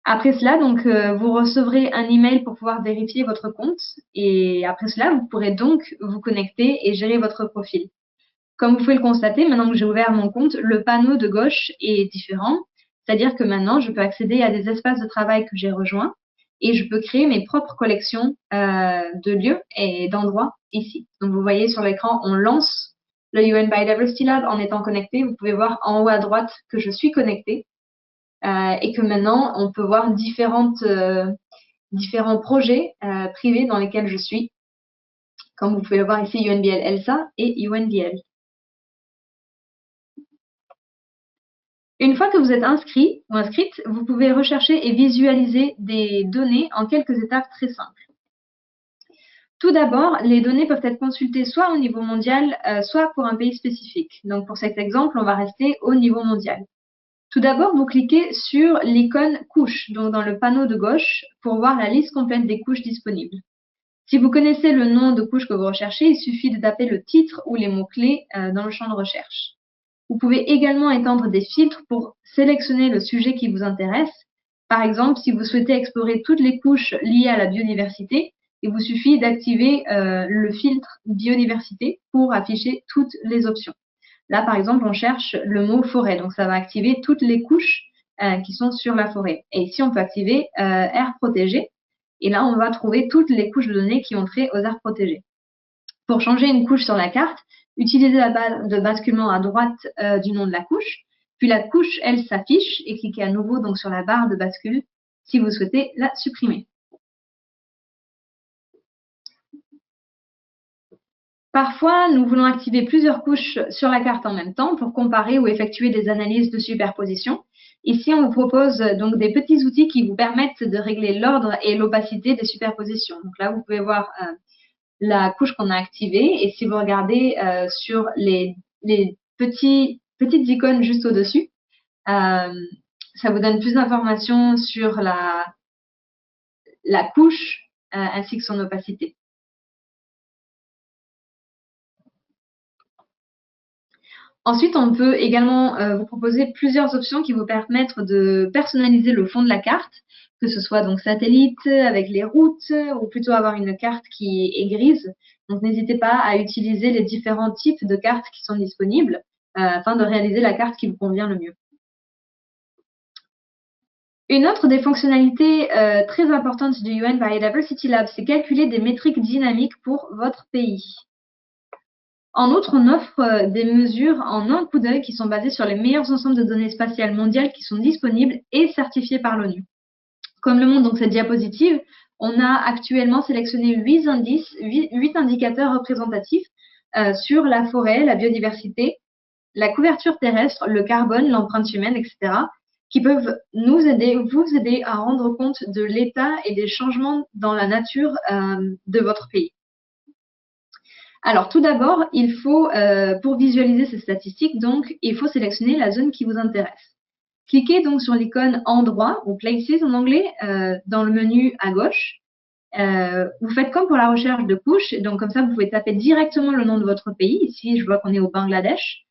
Après cela, donc, vous recevrez un email pour pouvoir vérifier votre compte, et après cela, vous pourrez donc vous connecter et gérer votre profil. Comme vous pouvez le constater, maintenant que j'ai ouvert mon compte, le panneau de gauche est différent, c'est-à-dire que maintenant, je peux accéder à des espaces de travail que j'ai rejoints et je peux créer mes propres collections de lieux et d'endroits ici. Donc, vous voyez sur l'écran, on lance le UN Biodiversity Lab en étant connecté. Vous pouvez voir en haut à droite que je suis connectée. Et que maintenant, on peut voir différents projets privés dans lesquels je suis. Comme vous pouvez le voir ici, UNBL ELSA et UNBL. Une fois que vous êtes inscrit ou inscrite, vous pouvez rechercher et visualiser des données en quelques étapes très simples. Tout d'abord, les données peuvent être consultées soit au niveau mondial, soit pour un pays spécifique. Donc pour cet exemple, on va rester au niveau mondial. Tout d'abord, vous cliquez sur l'icône couche, donc dans le panneau de gauche, pour voir la liste complète des couches disponibles. Si vous connaissez le nom de couche que vous recherchez, il suffit de taper le titre ou les mots-clés dans le champ de recherche. Vous pouvez également étendre des filtres pour sélectionner le sujet qui vous intéresse. Par exemple, si vous souhaitez explorer toutes les couches liées à la biodiversité, il vous suffit d'activer le filtre biodiversité pour afficher toutes les options. Là, par exemple, on cherche le mot forêt, donc ça va activer toutes les couches qui sont sur la forêt. Et ici, on peut activer aires protégées. Et là, on va trouver toutes les couches de données qui ont trait aux aires protégées. Pour changer une couche sur la carte, utilisez la barre de basculement à droite du nom de la couche, puis la couche, elle, s'affiche et cliquez à nouveau donc sur la barre de bascule si vous souhaitez la supprimer. Parfois, nous voulons activer plusieurs couches sur la carte en même temps pour comparer ou effectuer des analyses de superposition. Ici, on vous propose donc des petits outils qui vous permettent de régler l'ordre et l'opacité des superpositions. Donc là, vous pouvez voir la couche qu'on a activée, et si vous regardez sur les petites icônes juste au-dessus, ça vous donne plus d'informations sur la couche ainsi que son opacité. Ensuite, on peut également vous proposer plusieurs options qui vous permettent de personnaliser le fond de la carte, que ce soit donc satellite avec les routes ou plutôt avoir une carte qui est grise. Donc, n'hésitez pas à utiliser les différents types de cartes qui sont disponibles afin de réaliser la carte qui vous convient le mieux. Une autre des fonctionnalités très importantes du UN Biodiversity Lab, c'est calculer des métriques dynamiques pour votre pays. En outre, on offre des mesures en un coup d'œil qui sont basées sur les meilleurs ensembles de données spatiales mondiales qui sont disponibles et certifiés par l'ONU. Comme le montre donc cette diapositive, on a actuellement sélectionné 8 indicateurs représentatifs sur la forêt, la biodiversité, la couverture terrestre, le carbone, l'empreinte humaine, etc., qui peuvent vous aider à rendre compte de l'état et des changements dans la nature de votre pays. Alors, tout d'abord, il faut, pour visualiser ces statistiques, donc, il faut sélectionner la zone qui vous intéresse. Cliquez donc sur l'icône Endroits ou Places en anglais dans le menu à gauche. Vous faites comme pour la recherche de couches, donc comme ça, vous pouvez taper directement le nom de votre pays. Ici, je vois qu'on est au Bangladesh.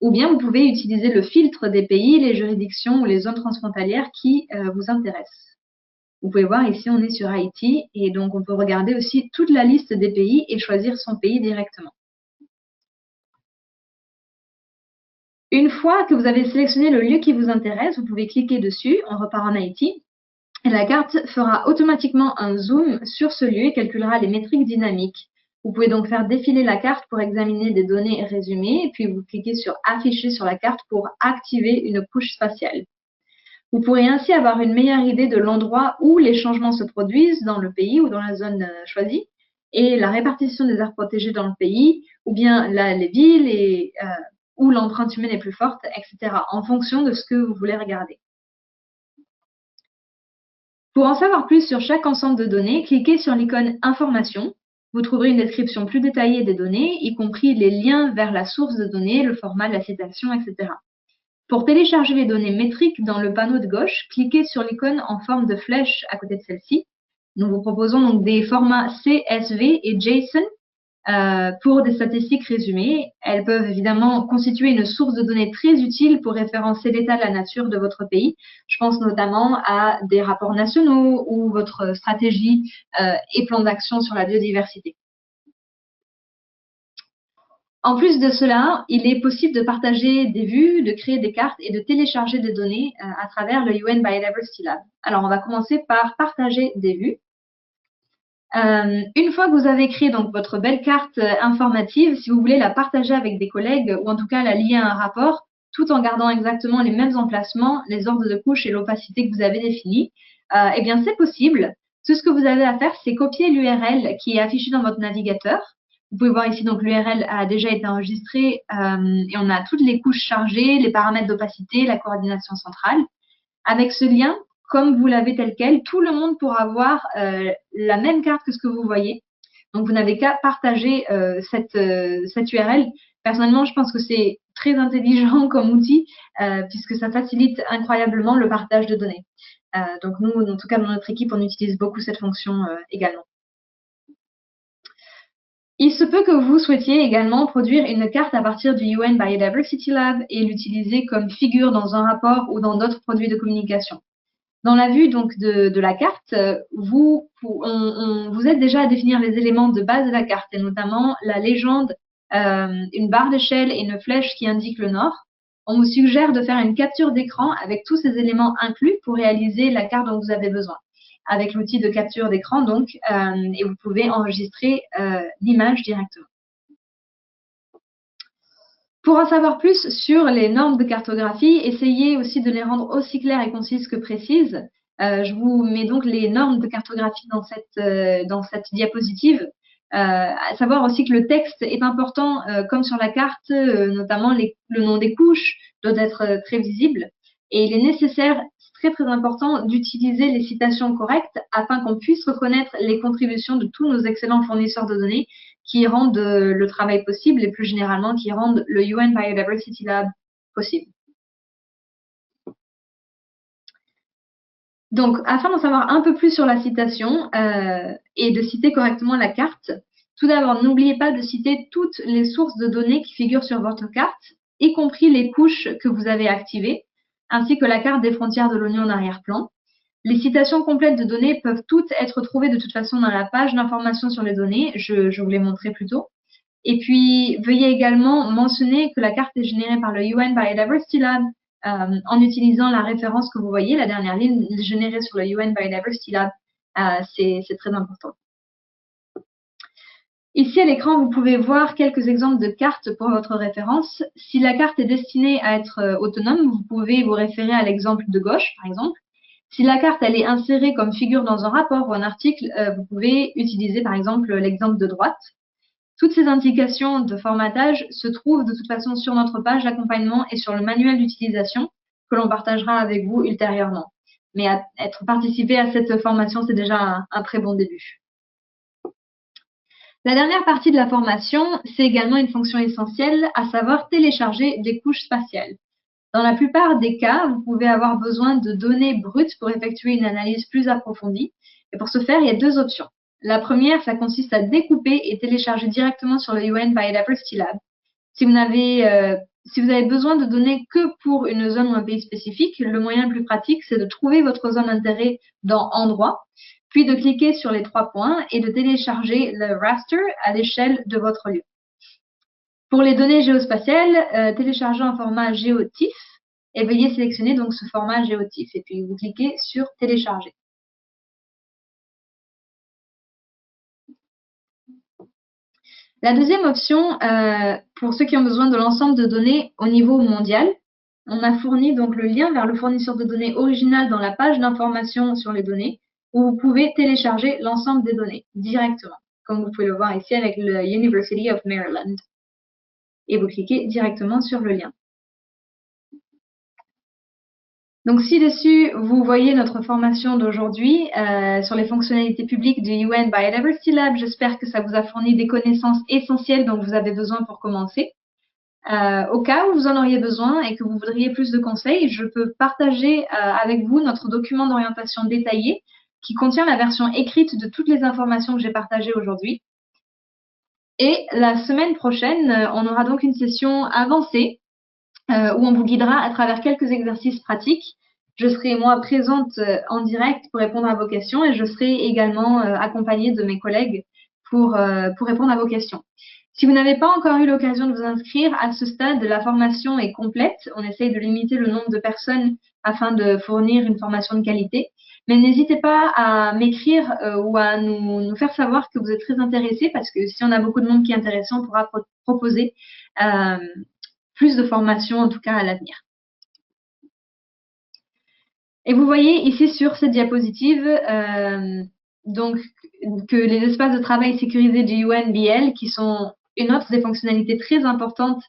Ou bien vous pouvez utiliser le filtre des pays, les juridictions ou les zones transfrontalières qui vous intéressent. Vous pouvez voir ici, on est sur Haïti et donc on peut regarder aussi toute la liste des pays et choisir son pays directement. Une fois que vous avez sélectionné le lieu qui vous intéresse, vous pouvez cliquer dessus, on repart en Haïti, et la carte fera automatiquement un zoom sur ce lieu et calculera les métriques dynamiques. Vous pouvez donc faire défiler la carte pour examiner des données résumées, et puis vous cliquez sur Afficher sur la carte pour activer une couche spatiale. Vous pourrez ainsi avoir une meilleure idée de l'endroit où les changements se produisent dans le pays ou dans la zone choisie, et la répartition des aires protégées dans le pays, ou bien les villes et où l'empreinte humaine est plus forte, etc., en fonction de ce que vous voulez regarder. Pour en savoir plus sur chaque ensemble de données, cliquez sur l'icône Informations. Vous trouverez une description plus détaillée des données, y compris les liens vers la source de données, le format de la citation, etc. Pour télécharger les données métriques dans le panneau de gauche, cliquez sur l'icône en forme de flèche à côté de celle-ci. Nous vous proposons donc des formats CSV et JSON pour des statistiques résumées. Elles peuvent évidemment constituer une source de données très utile pour référencer l'état de la nature de votre pays. Je pense notamment à des rapports nationaux ou votre stratégie et plan d'action sur la biodiversité. En plus de cela, il est possible de partager des vues, de créer des cartes et de télécharger des données à travers le UN Biodiversity Lab. Alors, on va commencer par partager des vues. Une fois que vous avez créé donc votre belle carte informative, si vous voulez la partager avec des collègues ou en tout cas la lier à un rapport, tout en gardant exactement les mêmes emplacements, les ordres de couche et l'opacité que vous avez définis, eh bien c'est possible. Tout ce que vous avez à faire, c'est copier l'URL qui est affichée dans votre navigateur. Vous pouvez voir ici, donc l'URL a déjà été enregistrée et on a toutes les couches chargées, les paramètres d'opacité, la coordination centrale. Avec ce lien, comme vous l'avez tel quel, tout le monde pourra voir la même carte que ce que vous voyez. Donc, vous n'avez qu'à partager cette URL. Personnellement, je pense que c'est très intelligent comme outil puisque ça facilite incroyablement le partage de données. Donc, nous, en tout cas, dans notre équipe, on utilise beaucoup cette fonction également. Il se peut que vous souhaitiez également produire une carte à partir du UN Biodiversity Lab et l'utiliser comme figure dans un rapport ou dans d'autres produits de communication. Dans la vue donc de la carte, on vous aide déjà à définir les éléments de base de la carte, et notamment la légende, une barre d'échelle et une flèche qui indique le nord. On vous suggère de faire une capture d'écran avec tous ces éléments inclus pour réaliser la carte dont vous avez besoin. Avec l'outil de capture d'écran, donc, et vous pouvez enregistrer l'image directement. Pour en savoir plus sur les normes de cartographie, essayez aussi de les rendre aussi claires et concises que précises. Je vous mets donc les normes de cartographie dans cette diapositive. À savoir aussi que le texte est important, comme sur la carte, notamment le nom des couches doit être très visible. Et il est nécessaire, c'est très important, d'utiliser les citations correctes afin qu'on puisse reconnaître les contributions de tous nos excellents fournisseurs de données qui rendent le travail possible et plus généralement qui rendent le UN Biodiversity Lab possible. Donc, afin d'en savoir un peu plus sur la citation et de citer correctement la carte, tout d'abord, n'oubliez pas de citer toutes les sources de données qui figurent sur votre carte, y compris les couches que vous avez activées, ainsi que la carte des frontières de l'ONU en arrière-plan. Les citations complètes de données peuvent toutes être trouvées de toute façon dans la page d'information sur les données, je vous l'ai montré plus tôt. Et puis, veuillez également mentionner que la carte est générée par le UN Biodiversity Lab, en utilisant la référence que vous voyez, la dernière ligne générée sur le UN Biodiversity Lab. C'est très important. Ici à l'écran, vous pouvez voir quelques exemples de cartes pour votre référence. Si la carte est destinée à être autonome, vous pouvez vous référer à l'exemple de gauche, par exemple. Si la carte elle est insérée comme figure dans un rapport ou un article, vous pouvez utiliser par exemple l'exemple de droite. Toutes ces indications de formatage se trouvent de toute façon sur notre page d'accompagnement et sur le manuel d'utilisation que l'on partagera avec vous ultérieurement. Mais participer à cette formation, c'est déjà un très bon début. La dernière partie de la formation, c'est également une fonction essentielle, à savoir télécharger des couches spatiales. Dans la plupart des cas, vous pouvez avoir besoin de données brutes pour effectuer une analyse plus approfondie. Et pour ce faire, il y a deux options. La première, ça consiste à découper et télécharger directement sur le UN Biodiversity Lab. Si vous avez besoin de données que pour une zone ou un pays spécifique, le moyen le plus pratique, c'est de trouver votre zone d'intérêt dans Endroits, puis de cliquer sur les 3 points et de télécharger le raster à l'échelle de votre lieu. Pour les données géospatiales, téléchargez en format GeoTIFF et veuillez sélectionner donc ce format GeoTIFF et puis vous cliquez sur télécharger. La deuxième option, pour ceux qui ont besoin de l'ensemble de données au niveau mondial, on a fourni donc le lien vers le fournisseur de données original dans la page d'information sur les données, où vous pouvez télécharger l'ensemble des données directement, comme vous pouvez le voir ici avec le University of Maryland. Et vous cliquez directement sur le lien. Donc, ci-dessus, vous voyez notre formation d'aujourd'hui sur les fonctionnalités publiques du UN Biodiversity Lab. J'espère que ça vous a fourni des connaissances essentielles dont vous avez besoin pour commencer. Au cas où vous en auriez besoin et que vous voudriez plus de conseils, je peux partager avec vous notre document d'orientation détaillé qui contient la version écrite de toutes les informations que j'ai partagées aujourd'hui. Et la semaine prochaine, on aura donc une session avancée où on vous guidera à travers quelques exercices pratiques. Je serai moi présente en direct pour répondre à vos questions et je serai également accompagnée de mes collègues pour répondre à vos questions. Si vous n'avez pas encore eu l'occasion de vous inscrire, à ce stade, la formation est complète. On essaye de limiter le nombre de personnes afin de fournir une formation de qualité. Mais n'hésitez pas à m'écrire ou à nous faire savoir que vous êtes très intéressés parce que si on a beaucoup de monde qui est intéressé, on pourra proposer plus de formations, en tout cas à l'avenir. Et vous voyez ici sur cette diapositive donc, que les espaces de travail sécurisés du UNBL, qui sont une autre des fonctionnalités très importantes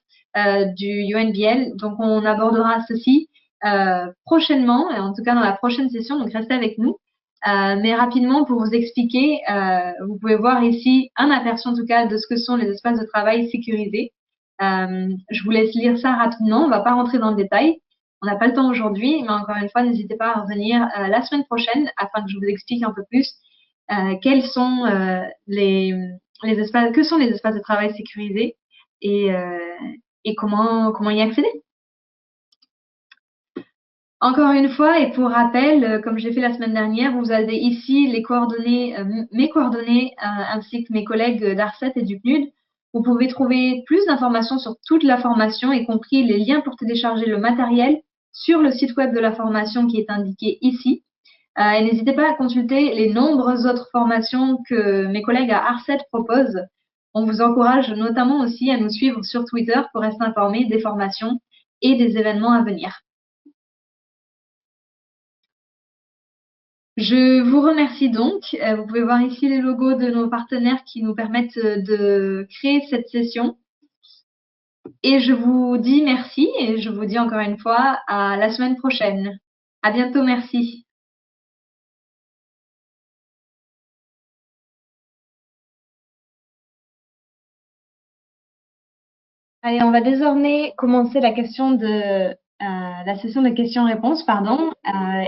du UNBL, donc on abordera ceci prochainement, en tout cas dans la prochaine session, donc restez avec nous. Mais rapidement, pour vous expliquer, vous pouvez voir ici un aperçu en tout cas de ce que sont les espaces de travail sécurisés. Je vous laisse lire ça rapidement, on ne va pas rentrer dans le détail. On n'a pas le temps aujourd'hui, mais encore une fois, n'hésitez pas à revenir la semaine prochaine afin que je vous explique un peu plus quels sont les espaces, que sont les espaces de travail sécurisés et comment y accéder. Encore une fois, et pour rappel, comme j'ai fait la semaine dernière, vous avez ici les coordonnées, mes coordonnées, ainsi que mes collègues d'ARCET et du CNUD. Vous pouvez trouver plus d'informations sur toute la formation, y compris les liens pour télécharger le matériel sur le site web de la formation qui est indiqué ici. Et n'hésitez pas à consulter les nombreuses autres formations que mes collègues à ARCET proposent. On vous encourage notamment aussi à nous suivre sur Twitter pour rester informé des formations et des événements à venir. Je vous remercie donc. Vous pouvez voir ici les logos de nos partenaires qui nous permettent de créer cette session. Et je vous dis merci et je vous dis encore une fois à la semaine prochaine. À bientôt, merci. Allez, on va désormais commencer la session de questions-réponses, pardon.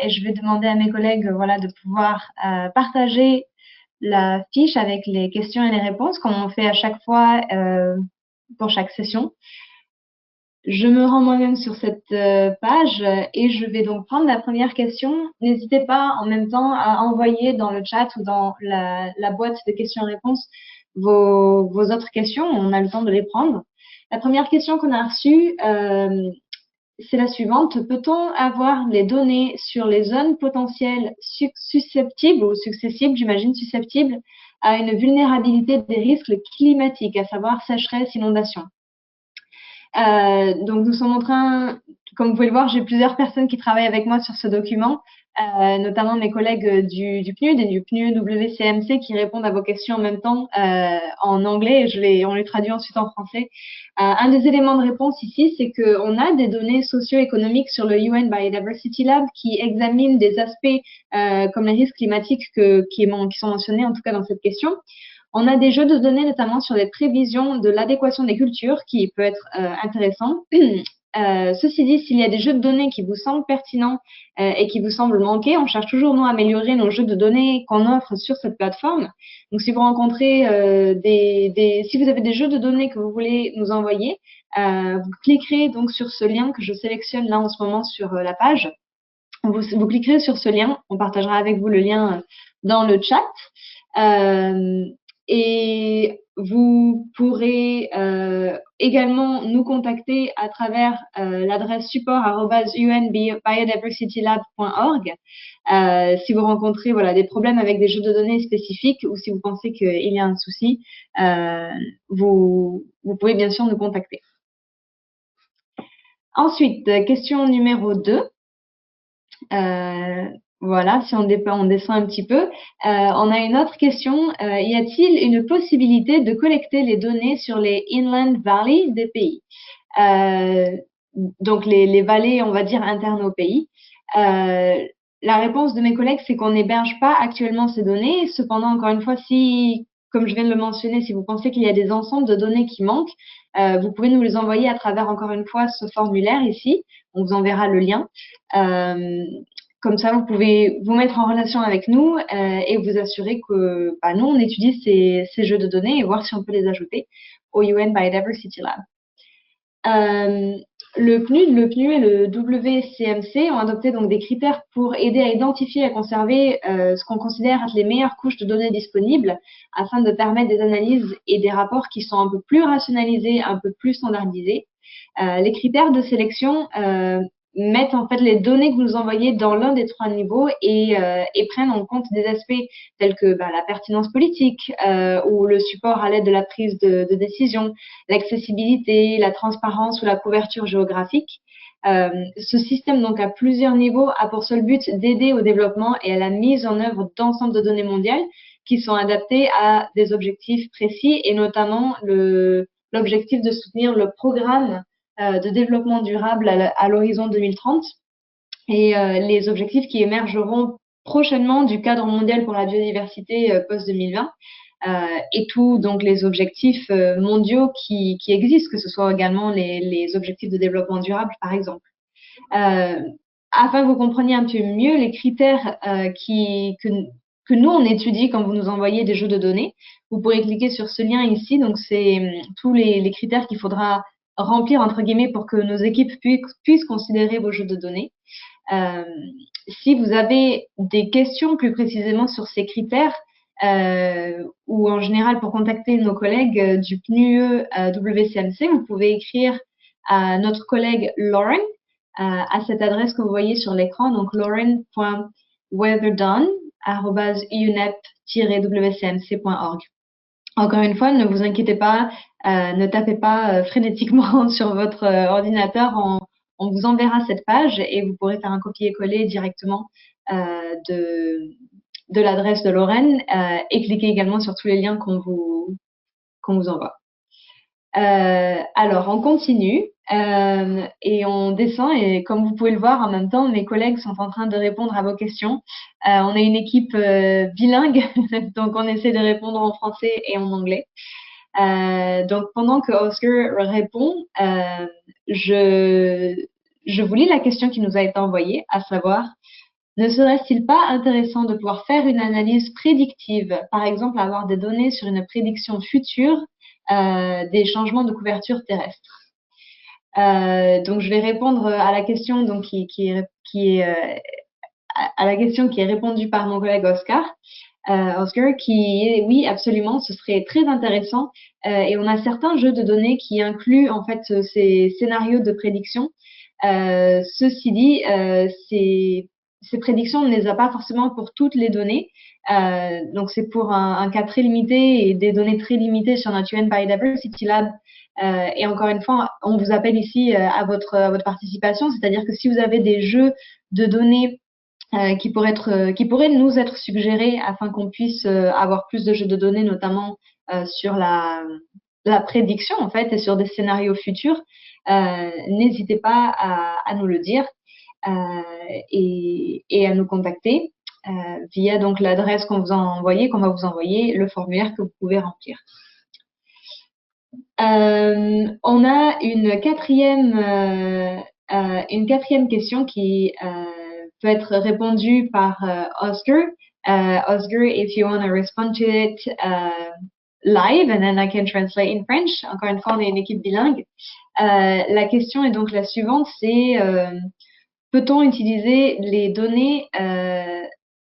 Et je vais demander à mes collègues, voilà, de pouvoir partager la fiche avec les questions et les réponses, comme on fait à chaque fois pour chaque session. Je me rends moi-même sur cette page et je vais donc prendre la première question. N'hésitez pas en même temps à envoyer dans le chat ou dans la boîte de questions-réponses vos autres questions. On a le temps de les prendre. La première question qu'on a reçue c'est la suivante. Peut-on avoir les données sur les zones potentielles susceptibles ou successibles, j'imagine susceptibles, à une vulnérabilité des risques climatiques, à savoir sécheresse, inondation? Donc, nous sommes en train, comme vous pouvez le voir, j'ai plusieurs personnes qui travaillent avec moi sur ce document, notamment mes collègues du PNUD et du PNUD WCMC qui répondent à vos questions en même temps en anglais et on les traduit ensuite en français. Un des éléments de réponse ici, c'est qu'on a des données socio-économiques sur le UN Biodiversity Lab qui examinent des aspects comme les risques climatiques qui sont mentionnés en tout cas dans cette question. On a des jeux de données notamment sur les prévisions de l'adéquation des cultures qui peut être intéressant. Ceci dit, s'il y a des jeux de données qui vous semblent pertinents et qui vous semblent manquer, on cherche toujours nous à améliorer nos jeux de données qu'on offre sur cette plateforme. Donc, si vous rencontrez si vous avez des jeux de données que vous voulez nous envoyer, vous cliquerez donc sur ce lien que je sélectionne là en ce moment sur la page. Vous cliquerez sur ce lien, on partagera avec vous le lien dans le chat. Et vous pourrez également nous contacter à travers l'adresse support@unbiodiversitylab.org si vous rencontrez des problèmes avec des jeux de données spécifiques ou si vous pensez qu'il y a un souci, vous pouvez bien sûr nous contacter. Ensuite, question numéro 2. Voilà, si on descend un petit peu, on a une autre question. Y a-t-il une possibilité de collecter les données sur les inland valleys des pays? Donc, les vallées, on va dire, internes au pays. La réponse de mes collègues, c'est qu'on n'héberge pas actuellement ces données. Cependant, encore une fois, comme je viens de le mentionner, si vous pensez qu'il y a des ensembles de données qui manquent, vous pouvez nous les envoyer à travers, encore une fois, ce formulaire ici. On vous enverra le lien. Comme ça, vous pouvez vous mettre en relation avec nous et vous assurer que nous, on étudie ces jeux de données et voir si on peut les ajouter au UN Biodiversity Lab. Le PNUD et le WCMC ont adopté donc des critères pour aider à identifier et à conserver ce qu'on considère être les meilleures couches de données disponibles afin de permettre des analyses et des rapports qui sont un peu plus rationalisés, un peu plus standardisés. Les critères de sélection mettent en fait les données que vous nous envoyez dans l'un des 3 niveaux et prennent en compte des aspects tels que la pertinence politique ou le support à l'aide de la prise de décision, l'accessibilité, la transparence ou la couverture géographique. Ce système donc à plusieurs niveaux a pour seul but d'aider au développement et à la mise en œuvre d'ensemble de données mondiales qui sont adaptées à des objectifs précis et notamment l'objectif de soutenir le programme de développement durable à l'horizon 2030 et les objectifs qui émergeront prochainement du cadre mondial pour la biodiversité post-2020 et tous donc les objectifs mondiaux qui existent, que ce soit également les objectifs de développement durable par exemple. Afin que vous compreniez un peu mieux les critères que nous, on étudie quand vous nous envoyez des jeux de données, vous pourrez cliquer sur ce lien ici. Donc, c'est tous les critères qu'il faudra remplir, entre guillemets, pour que nos équipes puissent considérer vos jeux de données. Si vous avez des questions plus précisément sur ces critères, ou en général pour contacter nos collègues du PNUE WCMC, vous pouvez écrire à notre collègue Lauren à cette adresse que vous voyez sur l'écran, donc lauren.weatherdone@unep-wcmc.org. Encore une fois, ne vous inquiétez pas, ne tapez pas frénétiquement sur votre ordinateur, on vous enverra cette page et vous pourrez faire un copier-coller directement de l'adresse de Lauren et cliquer également sur tous les liens qu'on vous envoie. Alors, on continue et on descend et comme vous pouvez le voir en même temps, mes collègues sont en train de répondre à vos questions. On a une équipe bilingue, donc on essaie de répondre en français et en anglais. Donc, pendant que Oscar répond, je vous lis la question qui nous a été envoyée, à savoir, ne serait-il pas intéressant de pouvoir faire une analyse prédictive, par exemple avoir des données sur une prédiction future des changements de couverture terrestre? Donc, je vais répondre à la question donc, à la question qui est répondue par mon collègue Oscar. Oscar, qui est, oui, absolument, ce serait très intéressant. Et on a certains jeux de données qui incluent en fait ces scénarios de prédiction. Ceci dit, ces prédictions, on ne les a pas forcément pour toutes les données. Donc, c'est pour un cas très limité et des données très limitées sur notre UN Biodiversity Lab. Et encore une fois, on vous appelle ici à votre participation, c'est-à-dire que si vous avez des jeux de données qui pourraient nous être suggérés afin qu'on puisse avoir plus de jeux de données, notamment sur la prédiction en fait et sur des scénarios futurs, n'hésitez pas à nous le dire et à nous contacter via donc l'adresse qu'on va vous envoyer, le formulaire que vous pouvez remplir. On a une quatrième question qui peut être répondue par Oscar. Oscar, if you want to respond to it live, and then I can translate in French. Encore une fois, on est une équipe bilingue. La question est donc la suivante, c'est peut-on utiliser les données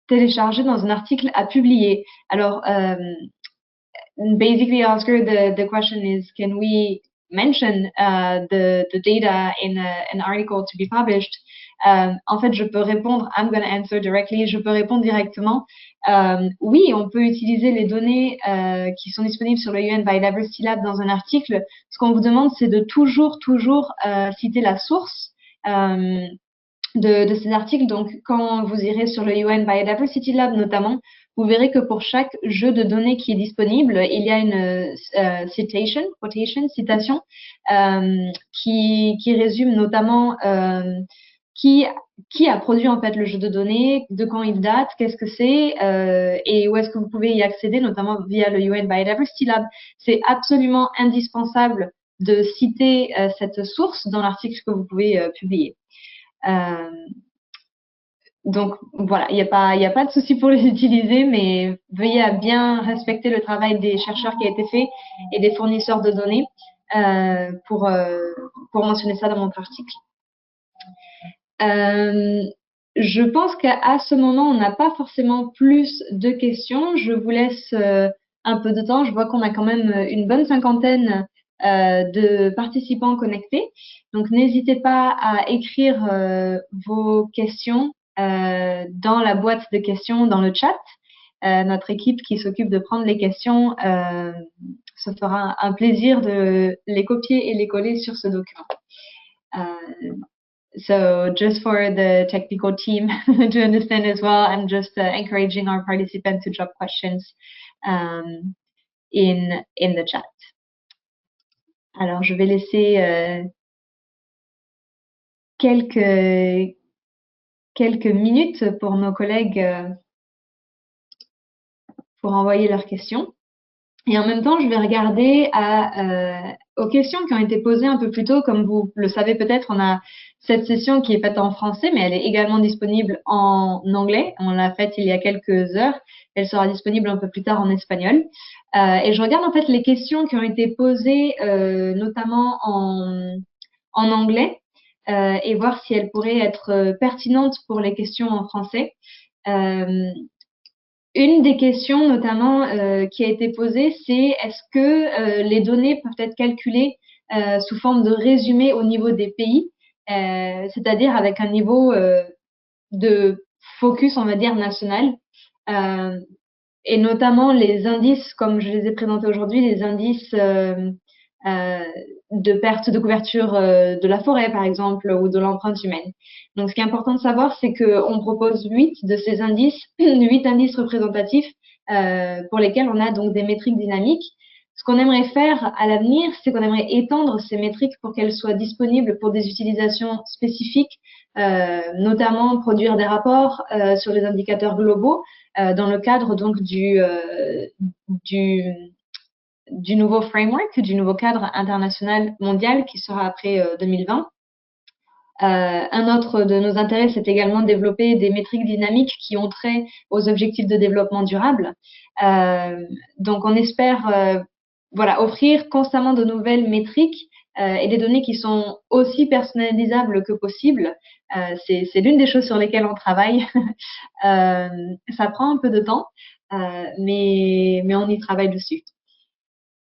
téléchargées dans un article à publier? Alors, basically, Oscar, the question is, can we mention the data in an article to be published? En fait, je peux répondre, I'm going to answer directly, je peux répondre directement. Oui, on peut utiliser les données qui sont disponibles sur le UN Biodiversity Lab dans un article. Ce qu'on vous demande, c'est de toujours citer la source de ces articles. Donc, quand vous irez sur le UN Biodiversity Lab notamment, vous verrez que pour chaque jeu de données qui est disponible, il y a une citation, qui résume notamment qui a produit en fait le jeu de données, de quand il date, qu'est-ce que c'est et où est-ce que vous pouvez y accéder, notamment via le UN Biodiversity Lab. C'est absolument indispensable de citer cette source dans l'article que vous pouvez publier. Donc voilà, il n'y a pas de souci pour les utiliser, mais veuillez à bien respecter le travail des chercheurs qui a été fait et des fournisseurs de données pour mentionner ça dans mon article. Je pense qu'à ce moment, on n'a pas forcément plus de questions. Je vous laisse un peu de temps. Je vois qu'on a quand même une bonne cinquantaine de participants connectés. Donc, n'hésitez pas à écrire vos questions dans la boîte de questions dans le chat. Notre équipe qui s'occupe de prendre les questions se fera un plaisir de les copier et les coller sur ce document. So just for the technical team to understand as well, I'm just encouraging our participants to drop questions in the chat. Alors, je vais laisser quelques minutes pour nos collègues pour envoyer leurs questions. Et en même temps, je vais regarder aux questions qui ont été posées un peu plus tôt. Comme vous le savez peut-être, on a cette session qui est faite en français, mais elle est également disponible en anglais. On l'a faite il y a quelques heures. Elle sera disponible un peu plus tard en espagnol. Et je regarde en fait les questions qui ont été posées, notamment en anglais, et voir si elles pourraient être pertinentes pour les questions en français. Une des questions notamment qui a été posée, c'est est-ce que les données peuvent être calculées sous forme de résumé au niveau des pays, c'est-à-dire avec un niveau de focus, on va dire, national, et notamment les indices, comme je les ai présentés aujourd'hui, les indices de perte de couverture de la forêt, par exemple, ou de l'empreinte humaine. Donc, ce qui est important de savoir, c'est qu'on propose 8 de ces indices, 8 indices représentatifs pour lesquels on a donc des métriques dynamiques. Ce qu'on aimerait faire à l'avenir, c'est qu'on aimerait étendre ces métriques pour qu'elles soient disponibles pour des utilisations spécifiques, notamment produire des rapports sur les indicateurs globaux dans le cadre donc du nouveau framework, du nouveau cadre international mondial qui sera après 2020. Un autre de nos intérêts, c'est également de développer des métriques dynamiques qui ont trait aux objectifs de développement durable. Donc, on espère offrir constamment de nouvelles métriques et des données qui sont aussi personnalisables que possible. C'est l'une des choses sur lesquelles on travaille. Ça prend un peu de temps, mais on y travaille dessus.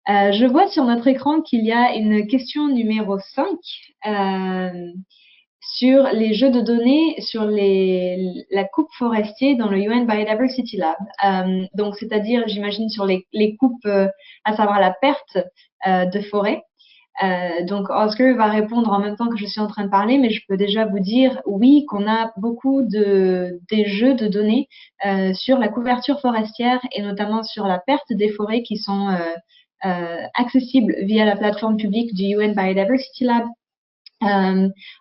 Je vois sur notre écran qu'il y a une question numéro 5. sur les jeux de données sur la coupe forestier dans le UN Biodiversity Lab. Donc, c'est-à-dire, j'imagine, sur les coupes, à savoir la perte de forêt. Donc, Oscar va répondre en même temps que je suis en train de parler, mais je peux déjà vous dire, oui, qu'on a beaucoup des jeux de données sur la couverture forestière et notamment sur la perte des forêts qui sont accessibles via la plateforme publique du UN Biodiversity Lab.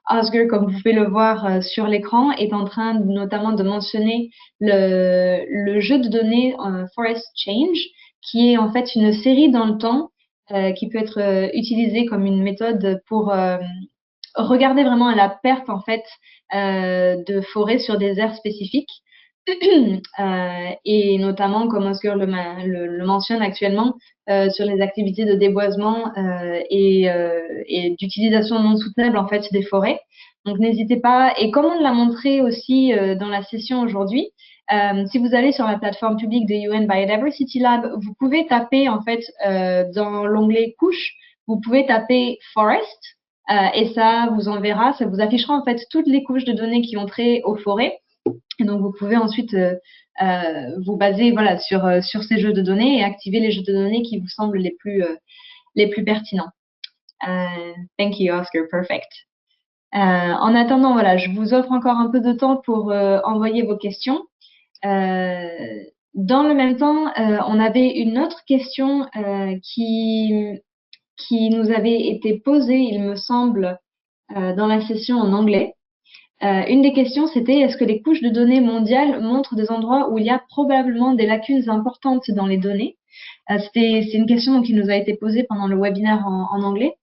Oscar, comme vous pouvez le voir sur l'écran, est en train notamment de mentionner le jeu de données Forest Change, qui est en fait une série dans le temps qui peut être utilisée comme une méthode pour regarder vraiment la perte en fait de forêt sur des aires spécifiques. Et notamment, comme Oscar le mentionne actuellement, sur les activités de déboisement et d'utilisation non soutenable en fait des forêts. Donc n'hésitez pas. Et comme on l'a montré aussi dans la session aujourd'hui, si vous allez sur la plateforme publique de UN Biodiversity Lab, vous pouvez taper en fait dans l'onglet couche, vous pouvez taper forest et ça vous enverra, ça vous affichera en fait toutes les couches de données qui ont trait aux forêts. Et donc, vous pouvez ensuite vous baser voilà, sur ces jeux de données et activer les jeux de données qui vous semblent les plus pertinents. Thank you, Oscar. Perfect. En attendant, voilà, je vous offre encore un peu de temps pour envoyer vos questions. Dans le même temps, on avait une autre question qui nous avait été posée, il me semble, dans la session en anglais. Une des questions, c'était est-ce que les couches de données mondiales montrent des endroits où il y a probablement des lacunes importantes dans les données? C'est une question qui nous a été posée pendant le webinaire en anglais.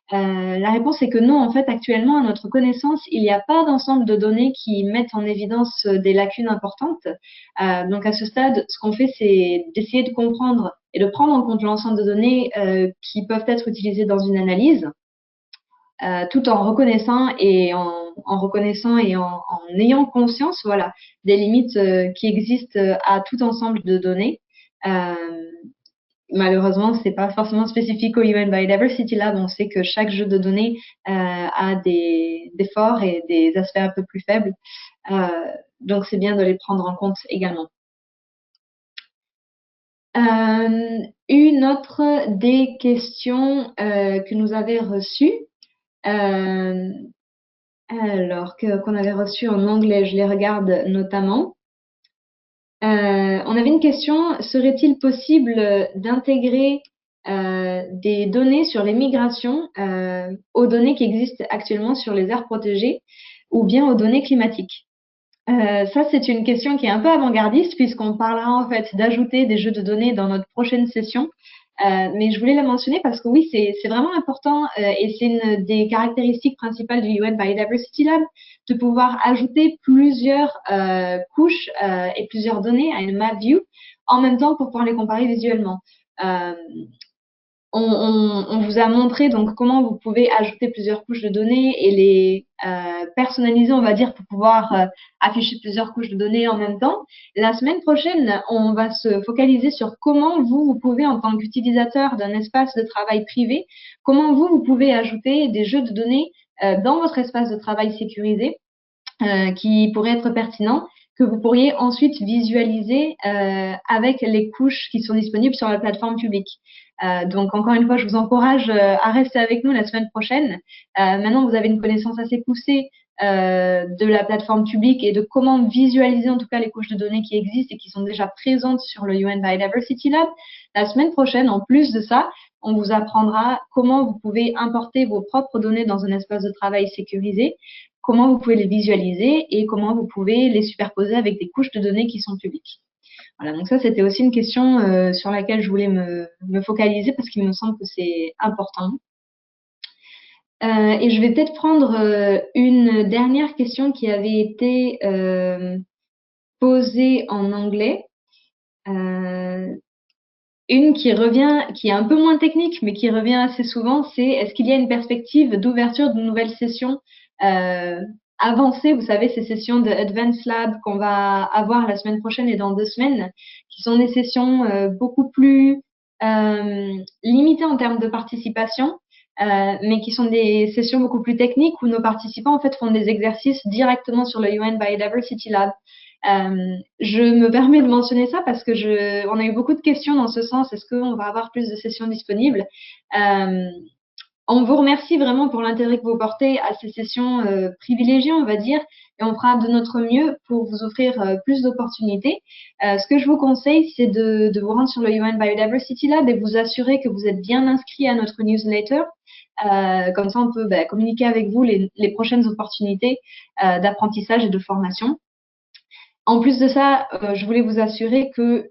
La réponse est que non, en fait, actuellement, à notre connaissance, il n'y a pas d'ensemble de données qui mettent en évidence des lacunes importantes. Donc, à ce stade, ce qu'on fait, c'est d'essayer de comprendre et de prendre en compte l'ensemble de données qui peuvent être utilisées dans une analyse. Tout en reconnaissant et en ayant conscience, voilà, des limites qui existent à tout ensemble de données. Malheureusement, c'est pas forcément spécifique au UN Biodiversity Lab. On sait que chaque jeu de données a des forts et des aspects un peu plus faibles. Donc, c'est bien de les prendre en compte également. Une autre des questions que nous avait reçues, alors qu'on avait reçu en anglais, je les regarde notamment. On avait une question, serait-il possible d'intégrer des données sur les migrations aux données qui existent actuellement sur les aires protégées ou bien aux données climatiques? Ça, c'est une question qui est un peu avant-gardiste puisqu'on parlera en fait d'ajouter des jeux de données dans notre prochaine session. Mais je voulais la mentionner parce que oui, c'est vraiment important et c'est une des caractéristiques principales du UN Biodiversity Lab de pouvoir ajouter plusieurs couches et plusieurs données à une map view en même temps pour pouvoir les comparer visuellement. On vous a montré donc comment vous pouvez ajouter plusieurs couches de données et les personnaliser, on va dire, pour pouvoir afficher plusieurs couches de données en même temps. La semaine prochaine, on va se focaliser sur comment vous pouvez, en tant qu'utilisateur d'un espace de travail privé, comment vous pouvez ajouter des jeux de données dans votre espace de travail sécurisé qui pourraient être pertinents, que vous pourriez ensuite visualiser avec les couches qui sont disponibles sur la plateforme publique. Donc, encore une fois, je vous encourage à rester avec nous la semaine prochaine. Maintenant, vous avez une connaissance assez poussée de la plateforme publique et de comment visualiser en tout cas les couches de données qui existent et qui sont déjà présentes sur le UN Biodiversity Lab. La semaine prochaine, en plus de ça, on vous apprendra comment vous pouvez importer vos propres données dans un espace de travail sécurisé, comment vous pouvez les visualiser et comment vous pouvez les superposer avec des couches de données qui sont publiques. Voilà, donc ça, c'était aussi une question sur laquelle je voulais me focaliser parce qu'il me semble que c'est important. Et je vais peut-être prendre une dernière question qui avait été posée en anglais. Une qui revient, qui est un peu moins technique, mais qui revient assez souvent, c'est est-ce qu'il y a une perspective d'ouverture de nouvelles sessions avancées, vous savez, ces sessions de Advanced Lab qu'on va avoir la semaine prochaine et dans 2 semaines, qui sont des sessions beaucoup plus limitées en termes de participation, mais qui sont des sessions beaucoup plus techniques où nos participants en fait font des exercices directement sur le UN Biodiversity Lab. Je me permets de mentionner ça parce que on a eu beaucoup de questions dans ce sens. Est-ce qu'on va avoir plus de sessions disponibles? On vous remercie vraiment pour l'intérêt que vous portez à ces sessions privilégiées, on va dire, et on fera de notre mieux pour vous offrir plus d'opportunités. Ce que je vous conseille, c'est de vous rendre sur le UN Biodiversity Lab et vous assurer que vous êtes bien inscrit à notre newsletter. Comme ça, on peut communiquer avec vous les prochaines opportunités d'apprentissage et de formation. En plus de ça, je voulais vous assurer que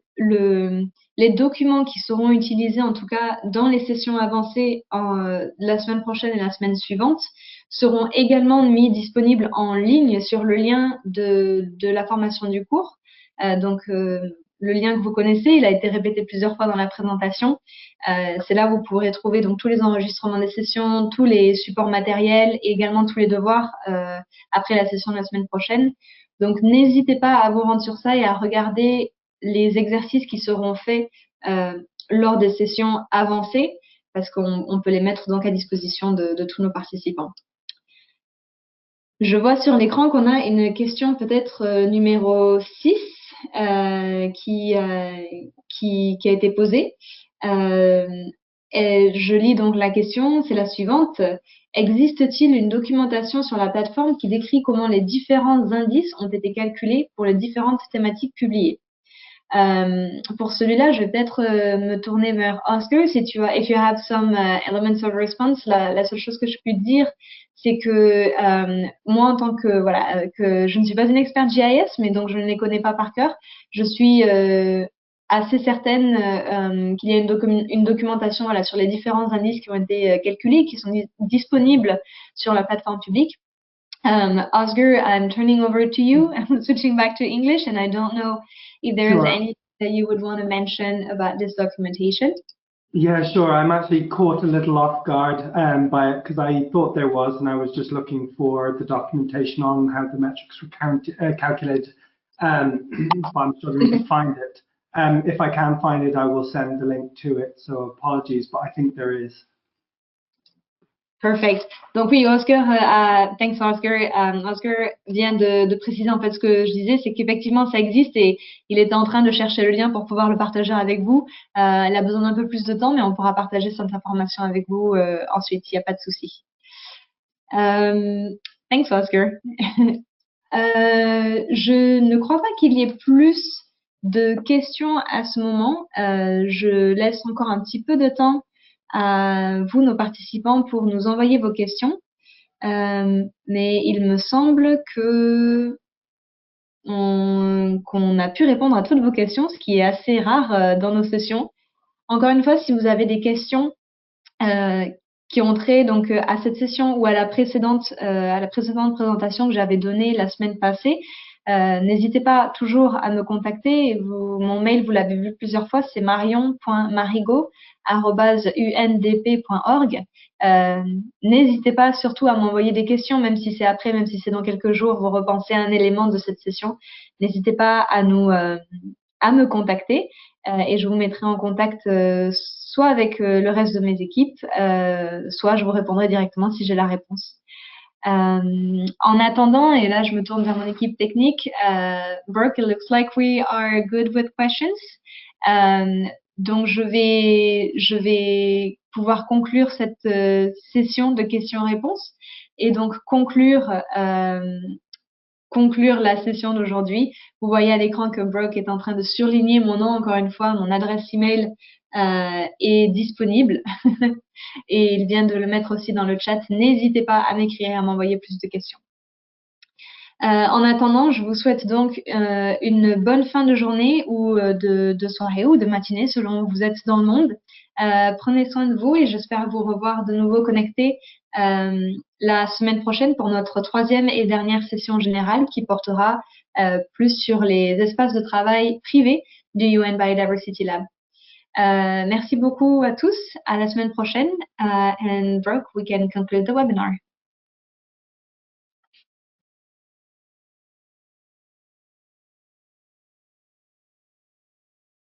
les documents qui seront utilisés, en tout cas dans les sessions avancées la semaine prochaine et la semaine suivante, seront également mis disponibles en ligne sur le lien de la formation du cours. Le lien que vous connaissez, il a été répété plusieurs fois dans la présentation. C'est là où vous pourrez trouver donc tous les enregistrements des sessions, tous les supports matériels et également tous les devoirs après la session de la semaine prochaine. Donc, n'hésitez pas à vous rendre sur ça et à regarder les exercices qui seront faits lors des sessions avancées parce qu'on peut les mettre donc à disposition de tous nos participants. Je vois sur l'écran qu'on a une question peut-être numéro 6 qui a été posée. Et je lis donc la question, c'est la suivante. Existe-t-il une documentation sur la plateforme qui décrit comment les différents indices ont été calculés pour les différentes thématiques publiées? Pour celui-là, je vais peut-être me tourner vers Oscar. If you have some elements of response, la seule chose que je peux te dire, c'est que moi, en tant que je ne suis pas une experte GIS, mais donc je ne les connais pas par cœur, je suis assez certaine qu'il y a une documentation sur les différents indices qui ont été calculés, qui sont disponibles sur la plateforme publique. Oscar, I'm turning over to you. I'm switching back to English, and I don't know if there is anything that you would want to mention about this documentation. Yeah, sure. I'm actually caught a little off guard by it because I thought there was, and I was just looking for the documentation on how the metrics were calculated. But I'm struggling to find it. If I can find it, I will send the link to it. So apologies, but I think there is. Perfect. Donc oui, Oscar, thanks Oscar. Oscar vient de préciser en fait ce que je disais, c'est qu'effectivement ça existe et il était en train de chercher le lien pour pouvoir le partager avec vous. Il a besoin d'un peu plus de temps, mais on pourra partager cette information avec vous ensuite, il n'y a pas de souci. Thanks Oscar. Je ne crois pas qu'il y ait plus de questions à ce moment. Je laisse encore un petit peu de temps à vous, nos participants, pour nous envoyer vos questions. Mais il me semble que qu'on a pu répondre à toutes vos questions, ce qui est assez rare dans nos sessions. Encore une fois, si vous avez des questions qui ont trait donc à cette session ou à la précédente présentation que j'avais donnée la semaine passée, n'hésitez pas toujours à me contacter. Mon mail, vous l'avez vu plusieurs fois, c'est marion.marigot@undp.org. N'hésitez pas surtout à m'envoyer des questions, même si c'est après, même si c'est dans quelques jours, vous repensez à un élément de cette session. N'hésitez pas à me contacter et je vous mettrai en contact soit avec le reste de mes équipes, soit je vous répondrai directement si j'ai la réponse. En attendant, et là je me tourne vers mon équipe technique, Brooke, it looks like we are good with questions. Donc je vais pouvoir conclure cette session de questions-réponses et donc conclure la session d'aujourd'hui. Vous voyez à l'écran que Brooke est en train de surligner mon nom, encore une fois, mon adresse email est disponible et il vient de le mettre aussi dans le chat. N'hésitez pas à m'écrire et à m'envoyer plus de questions. En attendant, je vous souhaite donc une bonne fin de journée ou de soirée ou de matinée selon où vous êtes dans le monde. Prenez soin de vous et j'espère vous revoir de nouveau connectés la semaine prochaine pour notre 3e et dernière session générale qui portera plus sur les espaces de travail privés du UN Biodiversity Lab. Merci beaucoup à tous. À la semaine prochaine. And Brooke, we can conclude the webinar.